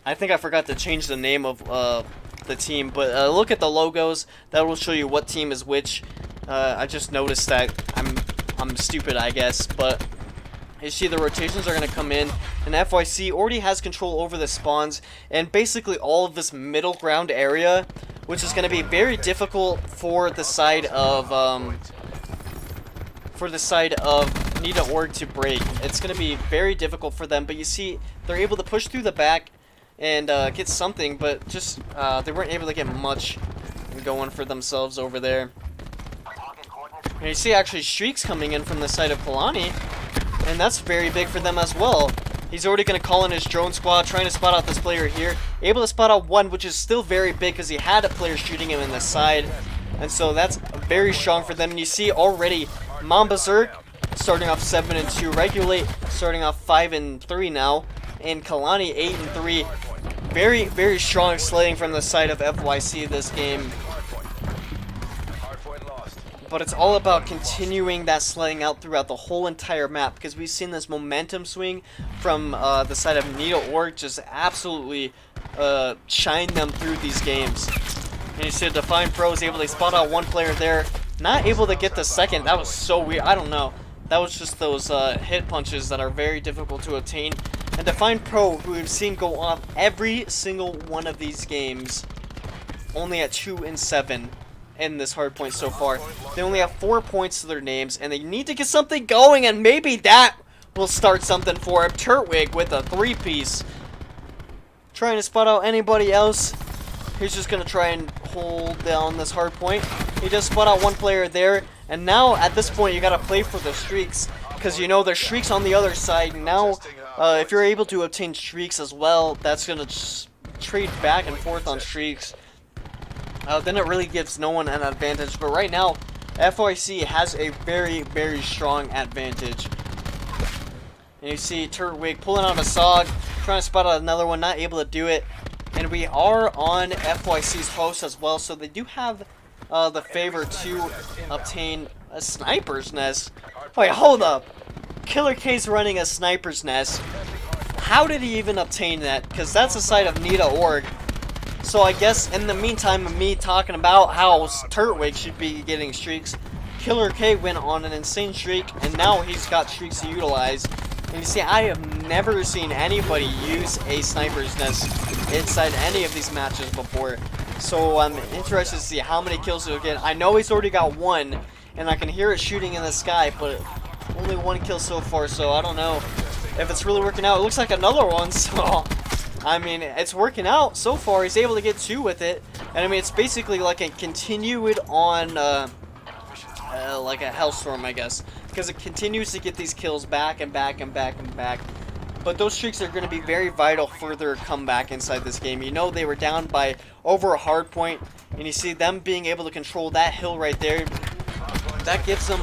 I think I forgot to change the name of the team, but look at the logos. That will show you what team is which. I just noticed that. I'm stupid, I guess, but you see the rotations are going to come in, and FYC already has control over the spawns and basically all of this middle ground area, which is going to be very difficult for the side of Nita.org to break. It's going to be very difficult for them, but you see they're able to push through the back and get something, but just they weren't able to get much going for themselves over there. And you see actually streaks coming in from the side of Kalani, and that's very big for them as well. He's already going to call in his drone squad, trying to spot out this player here. Able to spot out one, which is still very big because he had a player shooting him in the side, and so that's very strong for them. And you see already Mamba Berserk starting off 7-2, Regulate starting off 5-3 now, and Kalani 8-3. Very, very strong slaying from the side of FYC this game. But it's all about continuing that slaying out throughout the whole entire map, because we've seen this momentum swing from the side of Nita.org just absolutely shine them through these games. And you see Defined Pro is able to spot out one player there, not able to get the second. That was so weird. I don't know. That was just those hit punches that are very difficult to obtain. And Defined Pro, who we've seen go off every single one of these games, only at 2-7 in this hardpoint so far. They only have 4 points to their names, and they need to get something going, and maybe that will start something for him. Turtwig with a 3-piece. Trying to spot out anybody else. He's just going to try and hold down this hardpoint. He does spot out one player there. And now at this point you gotta play for the streaks, because you know there's streaks on the other side. Now if you're able to obtain streaks as well, that's gonna just trade back and forth on streaks. Then it really gives no one an advantage. But right now FYC has a very, very strong advantage. And you see Turtwig pulling out a SOG, trying to spot out another one, not able to do it. And we are on FYC's host as well, so they do have the favor to obtain a sniper's nest. Wait, hold up. Killer K's running a sniper's nest. How did he even obtain that? Because that's the side of Nita.org. So I guess in the meantime of me talking about how Turtwig should be getting streaks, Killer K went on an insane streak, and now he's got streaks to utilize. And you see, I have never seen anybody use a sniper's nest inside any of these matches before. So I'm interested to see how many kills he'll get. I know he's already got one, and I can hear it shooting in the sky, but only one kill so far, so I don't know if it's really working out. It looks like another one, so I mean, it's working out so far. He's able to get 2 with it, and I mean, it's basically like a continued on like a hellstorm, I guess, because it continues to get these kills back and back and back and back. But those streaks are going to be very vital for their comeback inside this game. You know, they were down by over a hard point, and you see them being able to control that hill right there. That gives them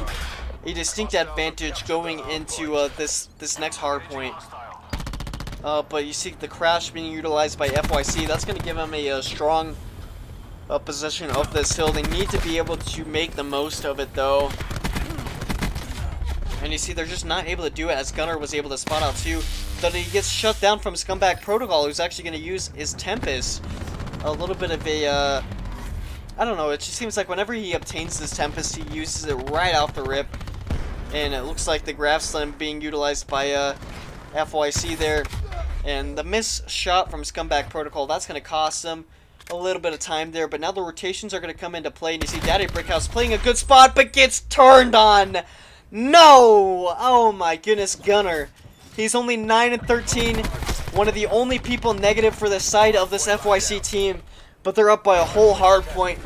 a distinct advantage going into this next hard point. But you see the crash being utilized by FYC. That's going to give them a strong possession of this hill. They need to be able to make the most of it, though. And you see they're just not able to do it, as Gunner was able to spot out too. But he gets shut down from Scumbag Protocol, who's actually going to use his Tempest. A little bit of a, I don't know, it just seems like whenever he obtains this Tempest, he uses it right off the rip. And it looks like the Grav Slam being utilized by FYC there. And the miss shot from Scumbag Protocol, that's going to cost them a little bit of time there. But now the rotations are going to come into play. And you see Daddy Brickhouse playing a good spot, but gets turned on. No! Oh my goodness, Gunner. He's only 9 and 13. One of the only people negative for the side of this FYC team. But they're up by a whole hard point.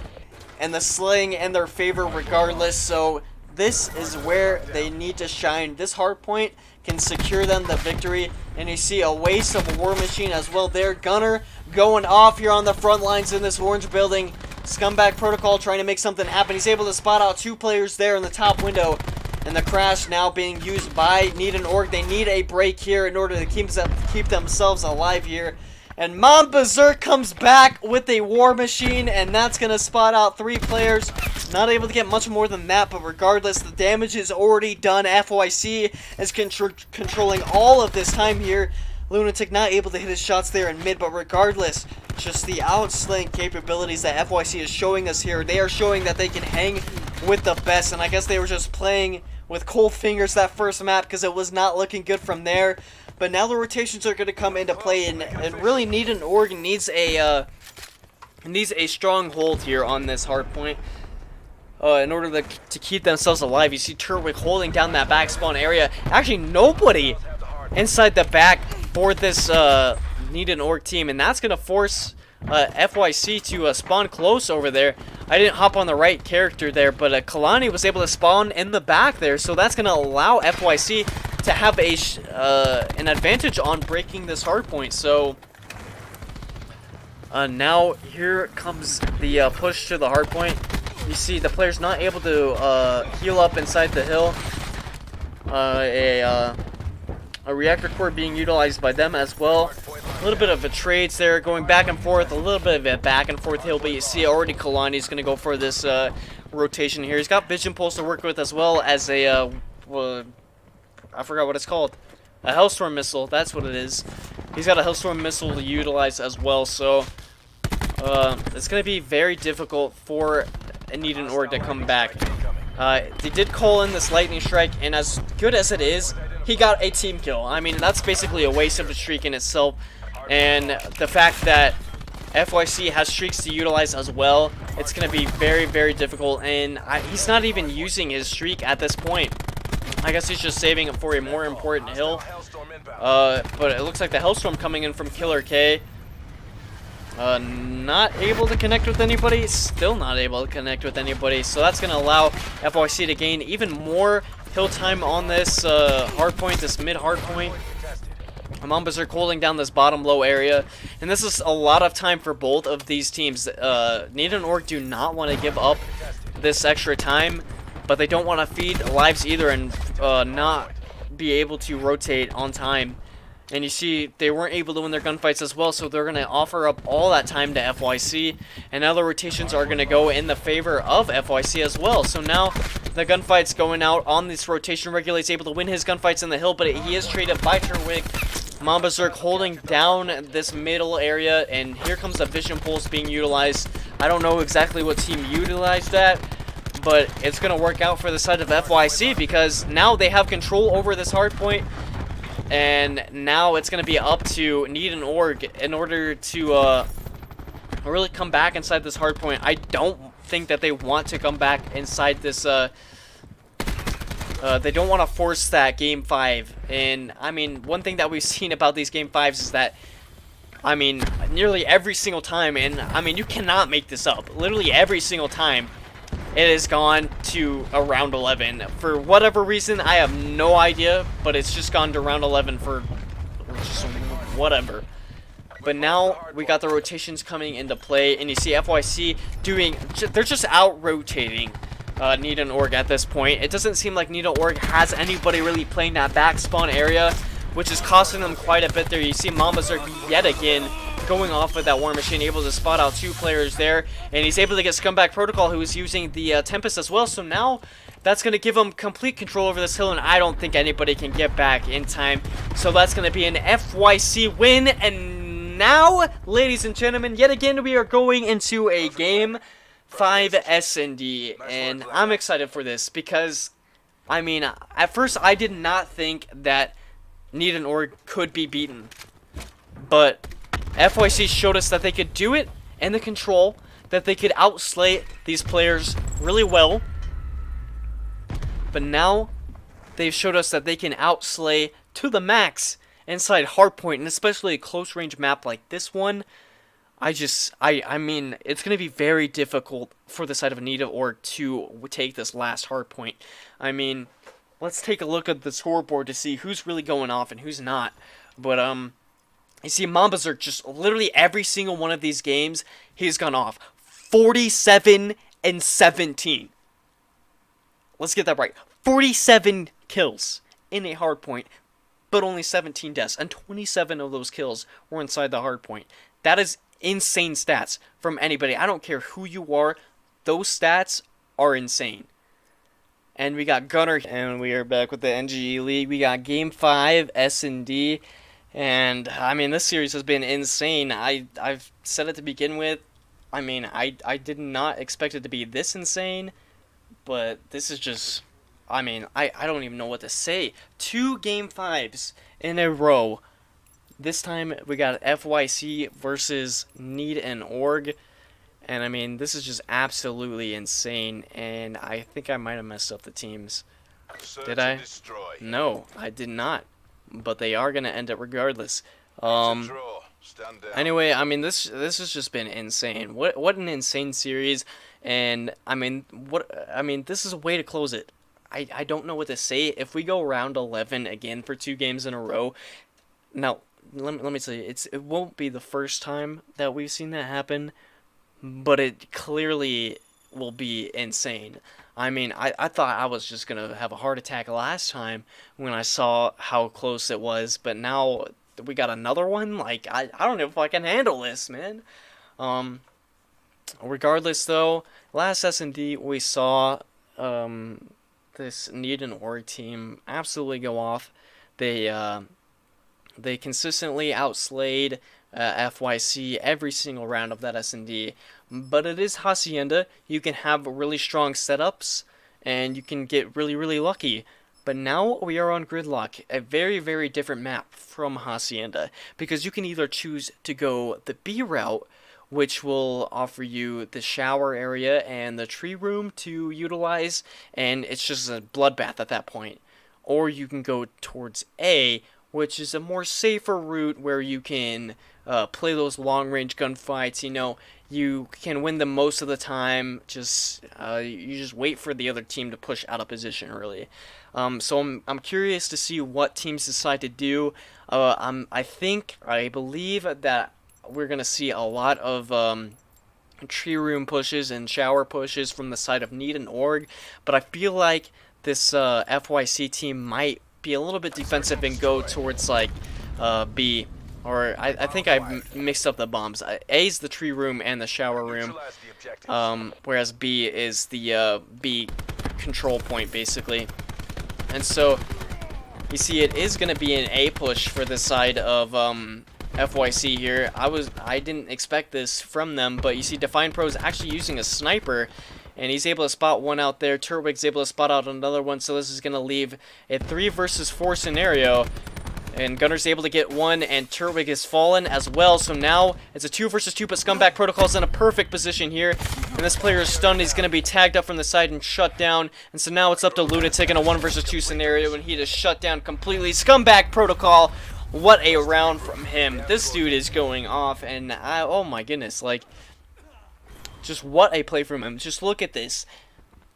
And the slaying in their favor regardless. So this is where they need to shine. This hard point can secure them the victory. And you see a waste of a War Machine as well there. Gunner going off here on the front lines in this orange building. Scumbag Protocol trying to make something happen. He's able to spot out 2 players there in the top window. And the crash now being used by Nita.org. They need a break here in order to keep themselves alive here. And Mom Berserk comes back with a War Machine, and that's going to spot out 3 players. Not able to get much more than that, but regardless, the damage is already done. FYC is controlling all of this time here. Lunatic not able to hit his shots there in mid, but regardless, just the outslaying capabilities that FYC is showing us here. They are showing that they can hang with the best, and I guess they were just playing with cold fingers that first map because it was not looking good from there. But now the rotations are going to come into play, and really Nita.org needs a stronghold here on this hard point in order to keep themselves alive. You see Turtwig holding down that back spawn area. Actually, nobody inside the back for this Nita.org team, and that's going to force FYC to spawn close over there. I didn't hop on the right character there, but Kalani was able to spawn in the back there, so that's going to allow FYC to have an advantage on breaking this hard point. So now here comes the push to the hard point. You see the player's not able to heal up inside the hill. A reactor core being utilized by them as well. A little bit of a trades there, going back and forth, a little bit of a back and forth hill, but you see already Kalani's going to go for this rotation here. He's got Vision Pulse to work with as well as a, I forgot what it's called. A Hellstorm Missile, that's what it is. He's got a Hellstorm Missile to utilize as well, so it's going to be very difficult for Nita.org to come back. They did call in this Lightning Strike, and as good as it is, he got a team kill. I mean, that's basically a waste of a streak in itself. And the fact that FYC has streaks to utilize as well, it's going to be very, very difficult. And he's not even using his streak at this point. I guess he's just saving it for a more important hill. But it looks like the Hellstorm coming in from Killer K. Not able to connect with anybody. Still not able to connect with anybody. So that's going to allow FYC to gain even more hill time on this hard point, this mid hard point. Mambas are holding down this bottom low area, and this is a lot of time for both of these teams. Need and Org do not want to give up this extra time, but they don't want to feed lives either and not be able to rotate on time. And you see, they weren't able to win their gunfights as well, so they're going to offer up all that time to FYC. And now the rotations are going to go in the favor of FYC as well. So now the gunfight's going out on this rotation. Regulate's able to win his gunfights in the hill, but he is traded by Turwig. Mambazerk holding down this middle area, and here comes the vision pulse being utilized. I don't know exactly what team utilized that, but it's going to work out for the side of FYC because now they have control over this hard point. And now it's going to be up to Need and Org in order to really come back inside this hard point. I don't think that they want to come back inside this. They don't want to force that Game 5. And, I mean, one thing that we've seen about these Game 5s is that, I mean, nearly every single time, and, I mean, you cannot make this up. Literally every single time, it has gone to a round 11. For whatever reason, I have no idea, but it's just gone to round 11 for just whatever. But now we got the rotations coming into play, and you see FYC doing, they're just out-rotating Need and Org at this point. It doesn't seem like Need and Org has anybody really playing that back spawn area, which is costing them quite a bit there. You see Mambazerk yet again going off with that War Machine, able to spot out 2 players there, and he's able to get Scumbag Protocol, who is using the Tempest as well. So now that's going to give him complete control over this hill, and I don't think anybody can get back in time. So that's going to be an FYC win, and now, ladies and gentlemen, yet again we are going into a Game 5 S&D, and I'm excited for this because, I mean, at first I did not think that Need and Org could be beaten, but FYC showed us that they could do it, and the control, that they could outslay these players really well. But now, they've showed us that they can outslay to the max inside hardpoint, and especially a close range map like this one. I mean, it's going to be very difficult for the side of Need and Org to take this last hardpoint. I mean, let's take a look at the scoreboard to see who's really going off and who's not. But, you see, Mambazerk just literally every single one of these games, he's gone off. 47 and 17. Let's get that right. 47 kills in a hardpoint, but only 17 deaths. And 27 of those kills were inside the hardpoint. That is insane stats from anybody. I don't care who you are. Those stats are insane. And we got Gunner, and we are back with the NGE League. We got Game 5 S&D. And, I mean, this series has been insane. I've said it to begin with. I mean, I did not expect it to be this insane. But this is just, I mean, I don't even know what to say. 2 Game 5s in a row. This time, we got FYC versus Need and Org. And, I mean, this is just absolutely insane. And I think I might have messed up the teams. Did I? No, I did not. But they are going to end it regardless. Anyway, I mean, this has just been insane. What an insane series. And I mean, this is a way to close it. I don't know what to say. If we go round 11 again for 2 games in a row, now let me tell you, it won't be the first time that we've seen that happen, but it clearly will be insane. I mean, I thought I was just going to have a heart attack last time when I saw how close it was, but now we got another one? Like, I don't know if I can handle this, man. Regardless, though, last S&D we saw this Need and Org team absolutely go off. They consistently outslayed FYC every single round of that S&D. But it is Hacienda. You can have really strong setups, and you can get really, really lucky. But now we are on Gridlock, a very, very different map from Hacienda, because you can either choose to go the B route, which will offer you the shower area and the tree room to utilize, and it's just a bloodbath at that point. Or you can go towards A, which is a more safer route where you can play those long-range gunfights. You know, you can win them most of the time. Just you just wait for the other team to push out of position, really. So I'm curious to see what teams decide to do. I believe that we're gonna see a lot of tree room pushes and shower pushes from the side of Need and Org, but I feel like this FYC team might be a little bit defensive and go towards like B, or I think I mixed up the bombs. A is the tree room and the shower room, whereas B is the B control point basically. And so you see it is going to be an A push for the side of FYC here. I didn't expect this from them, but you see Define Pro is actually using a sniper, and he's able to spot one out there. Turtwig's able to spot out another one, so this is going to leave a 3 versus 4 scenario. And Gunner's able to get one, and Turtwig has fallen as well. So now it's a 2 versus 2, but Scumbag Protocol's in a perfect position here. And this player is stunned. He's going to be tagged up from the side and shut down. And so now it's up to Lunatic in a 1 versus 2 scenario, and he just shut down completely. Scumbag Protocol, what a round from him. This dude is going off, and oh my goodness, like, just what a play from him. Just look at this.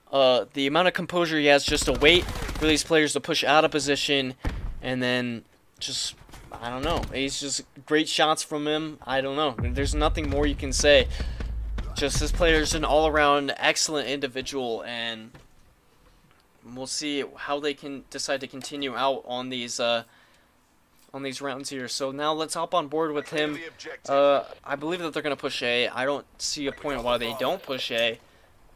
The amount of composure he has just to wait for these players to push out of position, and then just, I don't know, he's just great shots from him. I don't know, there's nothing more you can say. Just this player's an all-around excellent individual, and we'll see how they can decide to continue out on these rounds here. So now let's hop on board with him. I believe that they're gonna push A. I don't see a point why they don't push A,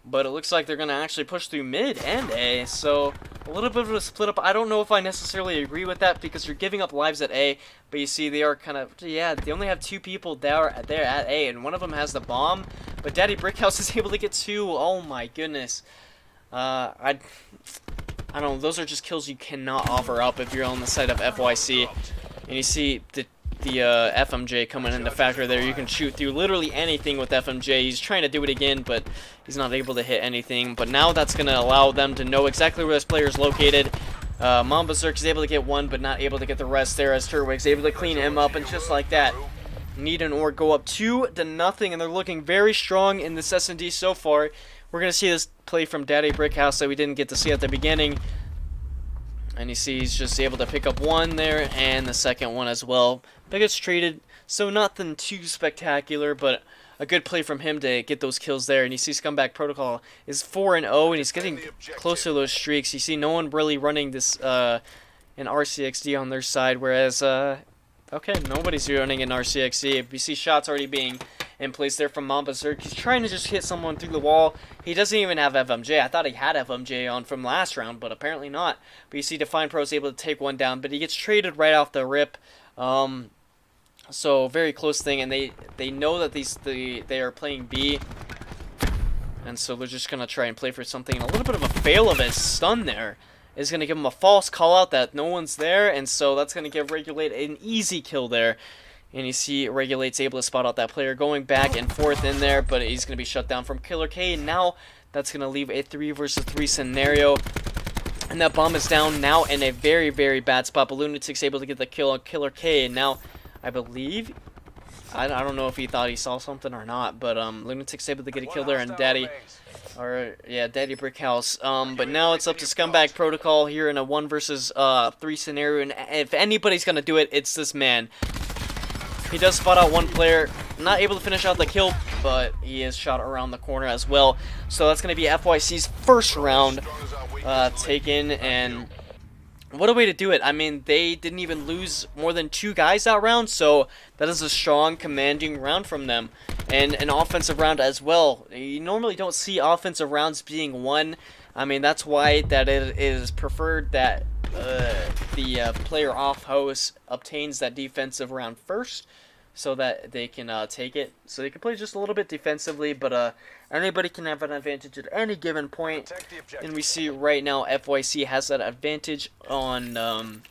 but it looks like they're gonna actually push through mid and A, so a little bit of a split up. I don't know if I necessarily agree with that, because you're giving up lives at A, but you see they are kind of, yeah, they only have 2 people there at A, and one of them has the bomb, but Daddy Brickhouse is able to get 2. Oh my goodness. I don't know, those are just kills you cannot offer up if you're on the side of FYC. And you see the FMJ coming into factor there. You can shoot through literally anything with FMJ. He's trying to do it again, but he's not able to hit anything. But now that's going to allow them to know exactly where this player is located. Mamba Zerk is able to get 1, but not able to get the rest there, as Turtwig's able to clean him up. And just like that, Need and Org go up 2-0, and they're looking very strong in this S&D so far. We're going to see this play from Daddy Brickhouse that we didn't get to see at the beginning. And you see he's just able to pick up 1 there, and the second one as well. But gets traded, so nothing too spectacular, but a good play from him to get those kills there. And you see Scumbag Protocol is 4-0, and he's getting close to those streaks. You see no one really running this an RCXD on their side, whereas okay, nobody's running an RCXD. You see shots already being in place there from Mamba Zerk. He's trying to just hit someone through the wall. He doesn't even have FMJ. I thought he had FMJ on from last round, but apparently not. But you see Define Pro is able to take 1 down, but he gets traded right off the rip. So very close thing, and they know that they are playing B, and so they're just gonna try and play for something. And a little bit of a fail of a stun there is gonna give him a false call out that no one's there, and so that's gonna give Regulate an easy kill there. And you see Regulate's able to spot out that player going back and forth in there, but he's going to be shut down from Killer K. And now that's going to leave a 3 versus 3 scenario. And that bomb is down now in a very, very bad spot. But Lunatic's able to get the kill on Killer K. And now, I believe, I don't know if he thought he saw something or not, but Lunatic's able to get a kill there, and Daddy Brickhouse. But now it's up to Scumbag Protocol here in a 1 versus 3 scenario. And if anybody's going to do it, it's this man. He does spot out 1 player, not able to finish out the kill, but he is shot around the corner as well. So that's going to be FYC's first round taken, and what a way to do it. I mean, they didn't even lose more than 2 guys that round, so that is a strong, commanding round from them. And an offensive round as well. You normally don't see offensive rounds being won. I mean, that's why that it is preferred that the player off host obtains that defensive round first, so that they can take it. So they can play just a little bit defensively, but anybody can have an advantage at any given point. And we see right now FYC has that advantage on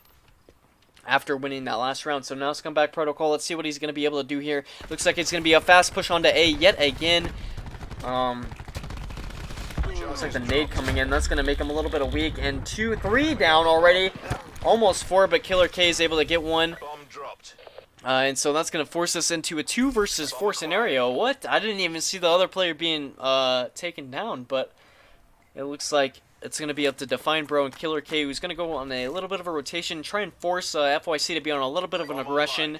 after winning that last round. So now Scumbag Protocol, let's see what he's going to be able to do here. Looks like it's going to be a fast push onto A yet again. Looks like the nade coming in. That's going to make him a little bit weak. And 2-3 down already. almost 4, but Killer K is able to get one. Bomb dropped. And so that's going to force us into a 2 versus 4 scenario. What? I didn't even see the other player being taken down, but it looks like it's going to be up to Define Bro and Killer K, who's going to go on a little bit of a rotation, try and force FYC to be on a little bit of an aggression.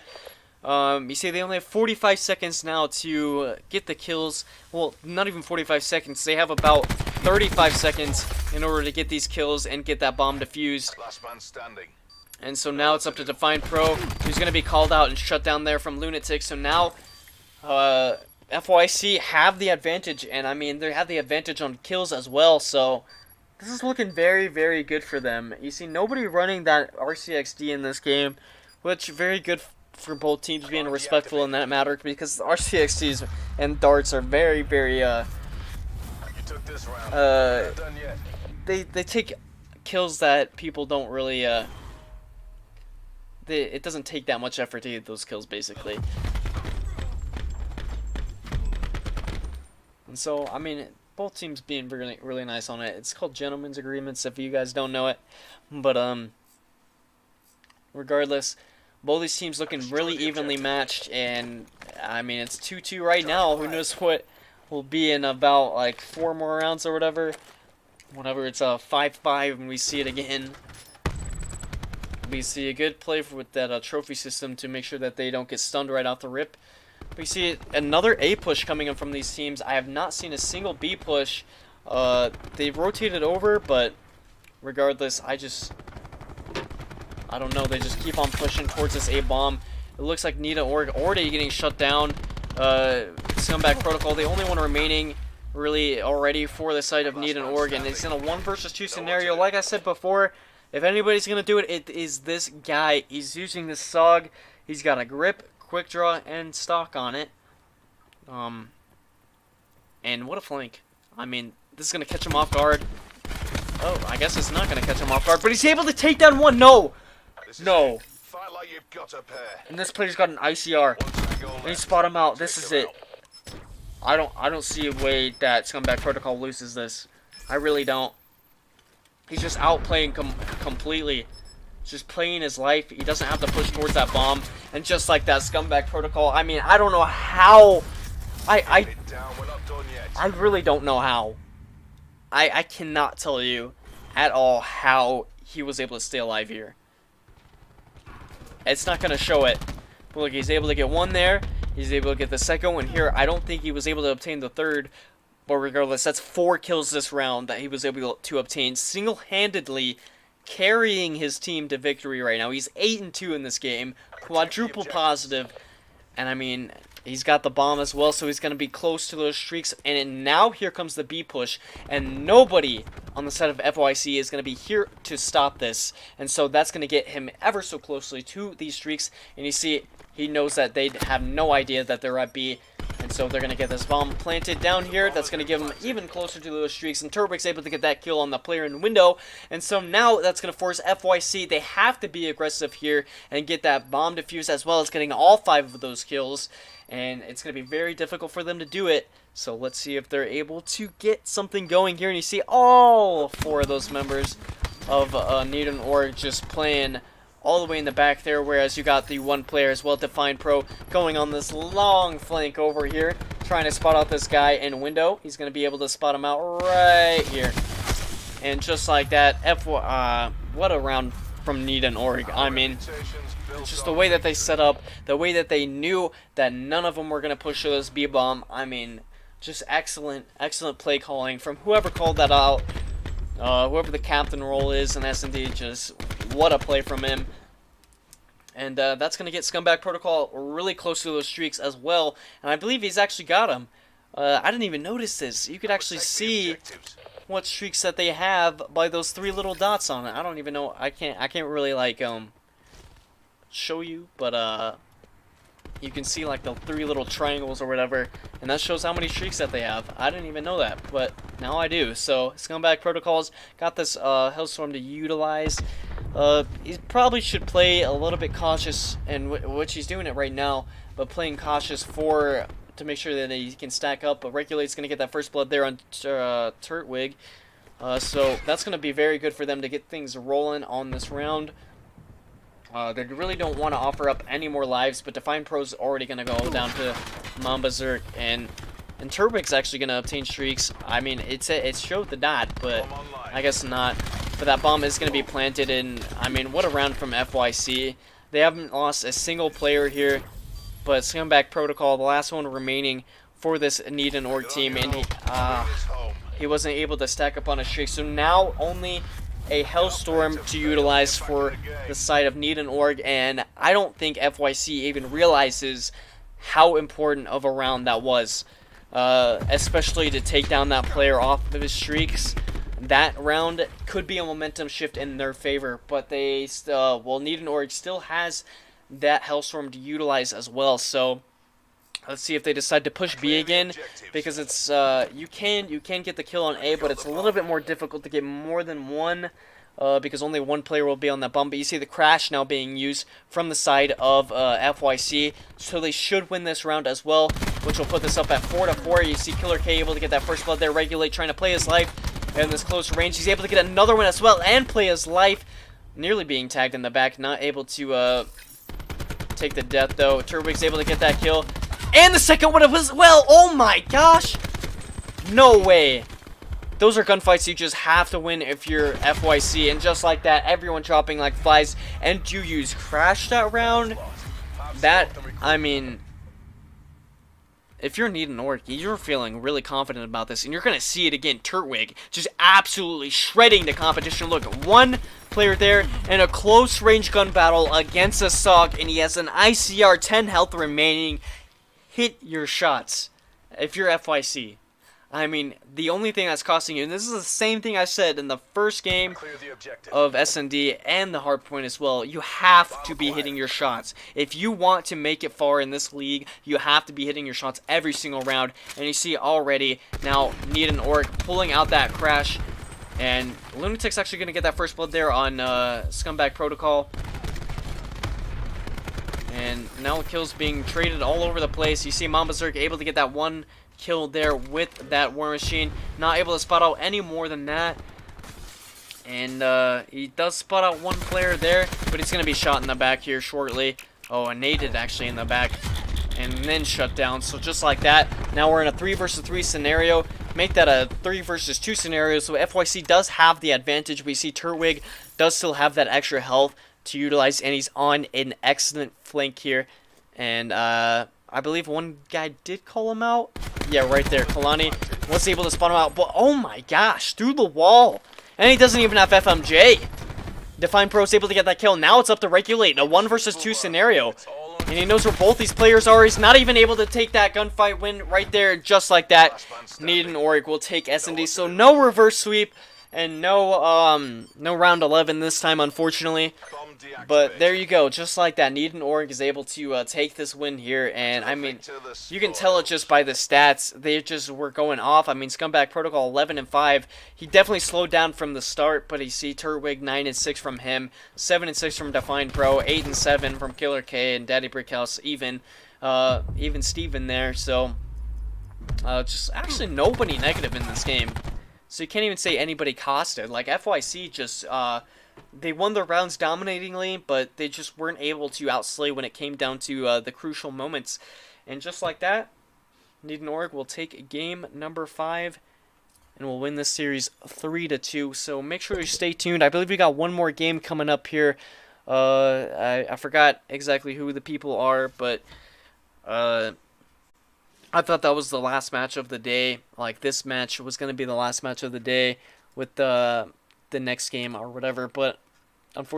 You see they only have 45 seconds now to get the kills. Well, not even 45 seconds. They have about 35 seconds in order to get these kills and get that bomb defused. Last man standing. And so now it's up to Define Pro, who's going to be called out and shut down there from Lunatic. So now FYC have the advantage, and I mean, they have the advantage on kills as well. So this is looking very, very good for them. You see nobody running that RCXD in this game, which very good for both teams being respectful in that matter, because RCXDs and darts are very, very, You took this round. Not done yet. they take kills that people don't really, it doesn't take that much effort to get those kills, basically. And so, I mean, both teams being really, really nice on it. It's called gentlemen's agreements if you guys don't know it. But, regardless, both these teams looking really evenly matched. And, I mean, it's 2-2 right now. Who knows what will be in about, like, 4 more rounds or whatever. Whenever it's a 5-5 and we see it again. We see a good play with that trophy system to make sure that they don't get stunned right off the rip. We see another A push coming in from these teams. I have not seen a single B push. They've rotated over, but regardless, I don't know. They just keep on pushing towards this A bomb. It looks like Nita Org already getting shut down. Scumbag Protocol, the only one remaining really already for the side of Nita and Org, and it's in a 1 versus 2 scenario. Like I said before, if anybody's going to do it, it is this guy. He's using this SOG. He's got a grip, quick draw, and stock on it. And what a flank. I mean, this is going to catch him off guard. Oh, I guess it's not going to catch him off guard, but he's able to take down one. No! No. Fight like you've got a pair. And this player's got an ICR. And he spot him out. This is it. I don't see a way that Scumbag Protocol loses this. I really don't. He's just outplaying completely. He's just playing his life. He doesn't have to push towards that bomb. And just like that, Scumbag Protocol, I mean, I don't know how. I really don't know how. I cannot tell you at all how he was able to stay alive here. It's not going to show it. But look, he's able to get one there. He's able to get the second one here. I don't think he was able to obtain the third. But regardless, that's 4 kills this round that he was able to obtain single-handedly, carrying his team to victory right now. He's 8-2 in this game, quadruple positive, and I mean, he's got the bomb as well, so he's going to be close to those streaks. And now here comes the B push, and nobody on the side of FYC is going to be here to stop this. And so that's going to get him ever so closely to these streaks, and you see, he knows that they have no idea that they're at B. And so they're going to get this bomb planted down here. That's going to give them even closer to those streaks. And Turbic's able to get that kill on the player in the window. And so now that's going to force FYC. They have to be aggressive here and get that bomb defused, as well as getting all 5 of those kills. And it's going to be very difficult for them to do it. So let's see if they're able to get something going here. And you see all 4 of those members of Nita and Org just playing all the way in the back there, whereas you got the one player as well, Defined Pro, going on this long flank over here, trying to spot out this guy in window. He's going to be able to spot him out right here. And just like that, what a round from Nita and Org. I mean, just the way that they set up, the way that they knew that none of them were going to push this B-bomb. I mean, just excellent play calling from whoever called that out. Whoever the captain role is in S&D, just what a play from him. And that's going to get Scumbag Protocol really close to those streaks as well. And I believe he's actually got him. I didn't even notice this. You could actually see what streaks that they have by those 3 little dots on it. I don't even know. I can't really like show you, but you can see like the 3 little triangles or whatever, and that shows how many streaks that they have. I didn't even know that, but now I do. So Scumbag Protocols got this Hellstorm to utilize. He probably should play a little bit cautious, and which he's doing it right now, but playing cautious to make sure that he can stack up. But Regulate's going to get that first blood there on Turtwig. So that's going to be very good for them to get things rolling on this round. They really don't want to offer up any more lives, but Define Pro's already going to go down to Mamba Zerk, and Turwig's actually going to obtain streaks. I mean, it showed the dot, but I guess not. But that bomb is going to be planted, and I mean, what a round from FYC. They haven't lost a single player here, but Scumbag Protocol, the last one remaining for this Need an Org team, and he wasn't able to stack up on a streak. So now only a Hellstorm to utilize for the side of Need an Org, and I don't think FYC even realizes how important of a round that was, especially to take down that player off of his streaks. That round could be a momentum shift in their favor, but they still, well, Need an Org still has that Hellstorm to utilize as well. So let's see if they decide to push B again, because it's you can get the kill on A, but it's a little bit more difficult to get more than one, because only one player will be on that bomb. But you see the crash now being used from the side of FYC, so they should win this round as well, which will put this up at 4-4. You see Killer K able to get that first blood there. Regulate trying to play his life in this close range. He's able to get another one as well and play his life, nearly being tagged in the back, not able to take the death though. Turwig's able to get that kill. And the second one as well. Oh my gosh. No way. Those are gunfights you just have to win if you're FYC. And just like that, everyone dropping like flies. And you use Crash that round. That, I mean, if you're Need an Org, you're feeling really confident about this. And you're going to see it again. Turtwig just absolutely shredding the competition. Look, one player there in a close range gun battle against a Sog. And he has an ICR 10 health remaining. Hit your shots if you're FYC. I mean, the only thing that's costing you, and this is the same thing I said in the first game of S&D and the hardpoint as well, you have to be hitting your shots. If you want to make it far in this league, you have to be hitting your shots every single round. And you see already now Need an Org pulling out that crash, and Lunatic's actually going to get that first blood there on Scumbag Protocol. And now kills being traded all over the place. You see Mamba Zerk able to get that one kill there with that War Machine. Not able to spot out any more than that. And he does spot out one player there, but he's going to be shot in the back here shortly. Oh, and naded actually in the back. And then shut down. So just like that, now we're in a 3 versus 3 scenario. Make that a 3 versus 2 scenario. So FYC does have the advantage. We see Turtwig does still have that extra health to utilize, and he's on an excellent flank here. And I believe one guy did call him out. Yeah, right there. Kalani was able to spot him out, but oh my gosh, through the wall. And he doesn't even have FMJ. Define Pro is able to get that kill. Now it's up to Regulate, a 1 versus 2 scenario. And he knows where both these players are. He's not even able to take that gunfight win right there, just like that. Need an Org will take S&D, so no reverse sweep. And no round 11 this time, unfortunately. But there you go, just like that, Need an Org is able to take this win here. And I mean, you can tell it just by the stats. They just were going off. I mean, Scumbag Protocol 11-5. He definitely slowed down from the start, but you see Turtwig 9-6 from him, 7-6 from Define Pro, 8-7 from Killer K, and Daddy Brickhouse even Steven there. So just actually nobody negative in this game. So you can't even say anybody costed. Like, FYC just, they won their rounds dominatingly, but they just weren't able to outslay when it came down to the crucial moments. And just like that, Need an Org will take game number 5, and we'll win this series 3-2. So make sure you stay tuned. I believe we got one more game coming up here. I forgot exactly who the people are, but I thought that was the last match of the day. Like, this match was going to be the last match of the day with the next game or whatever. But unfortunately,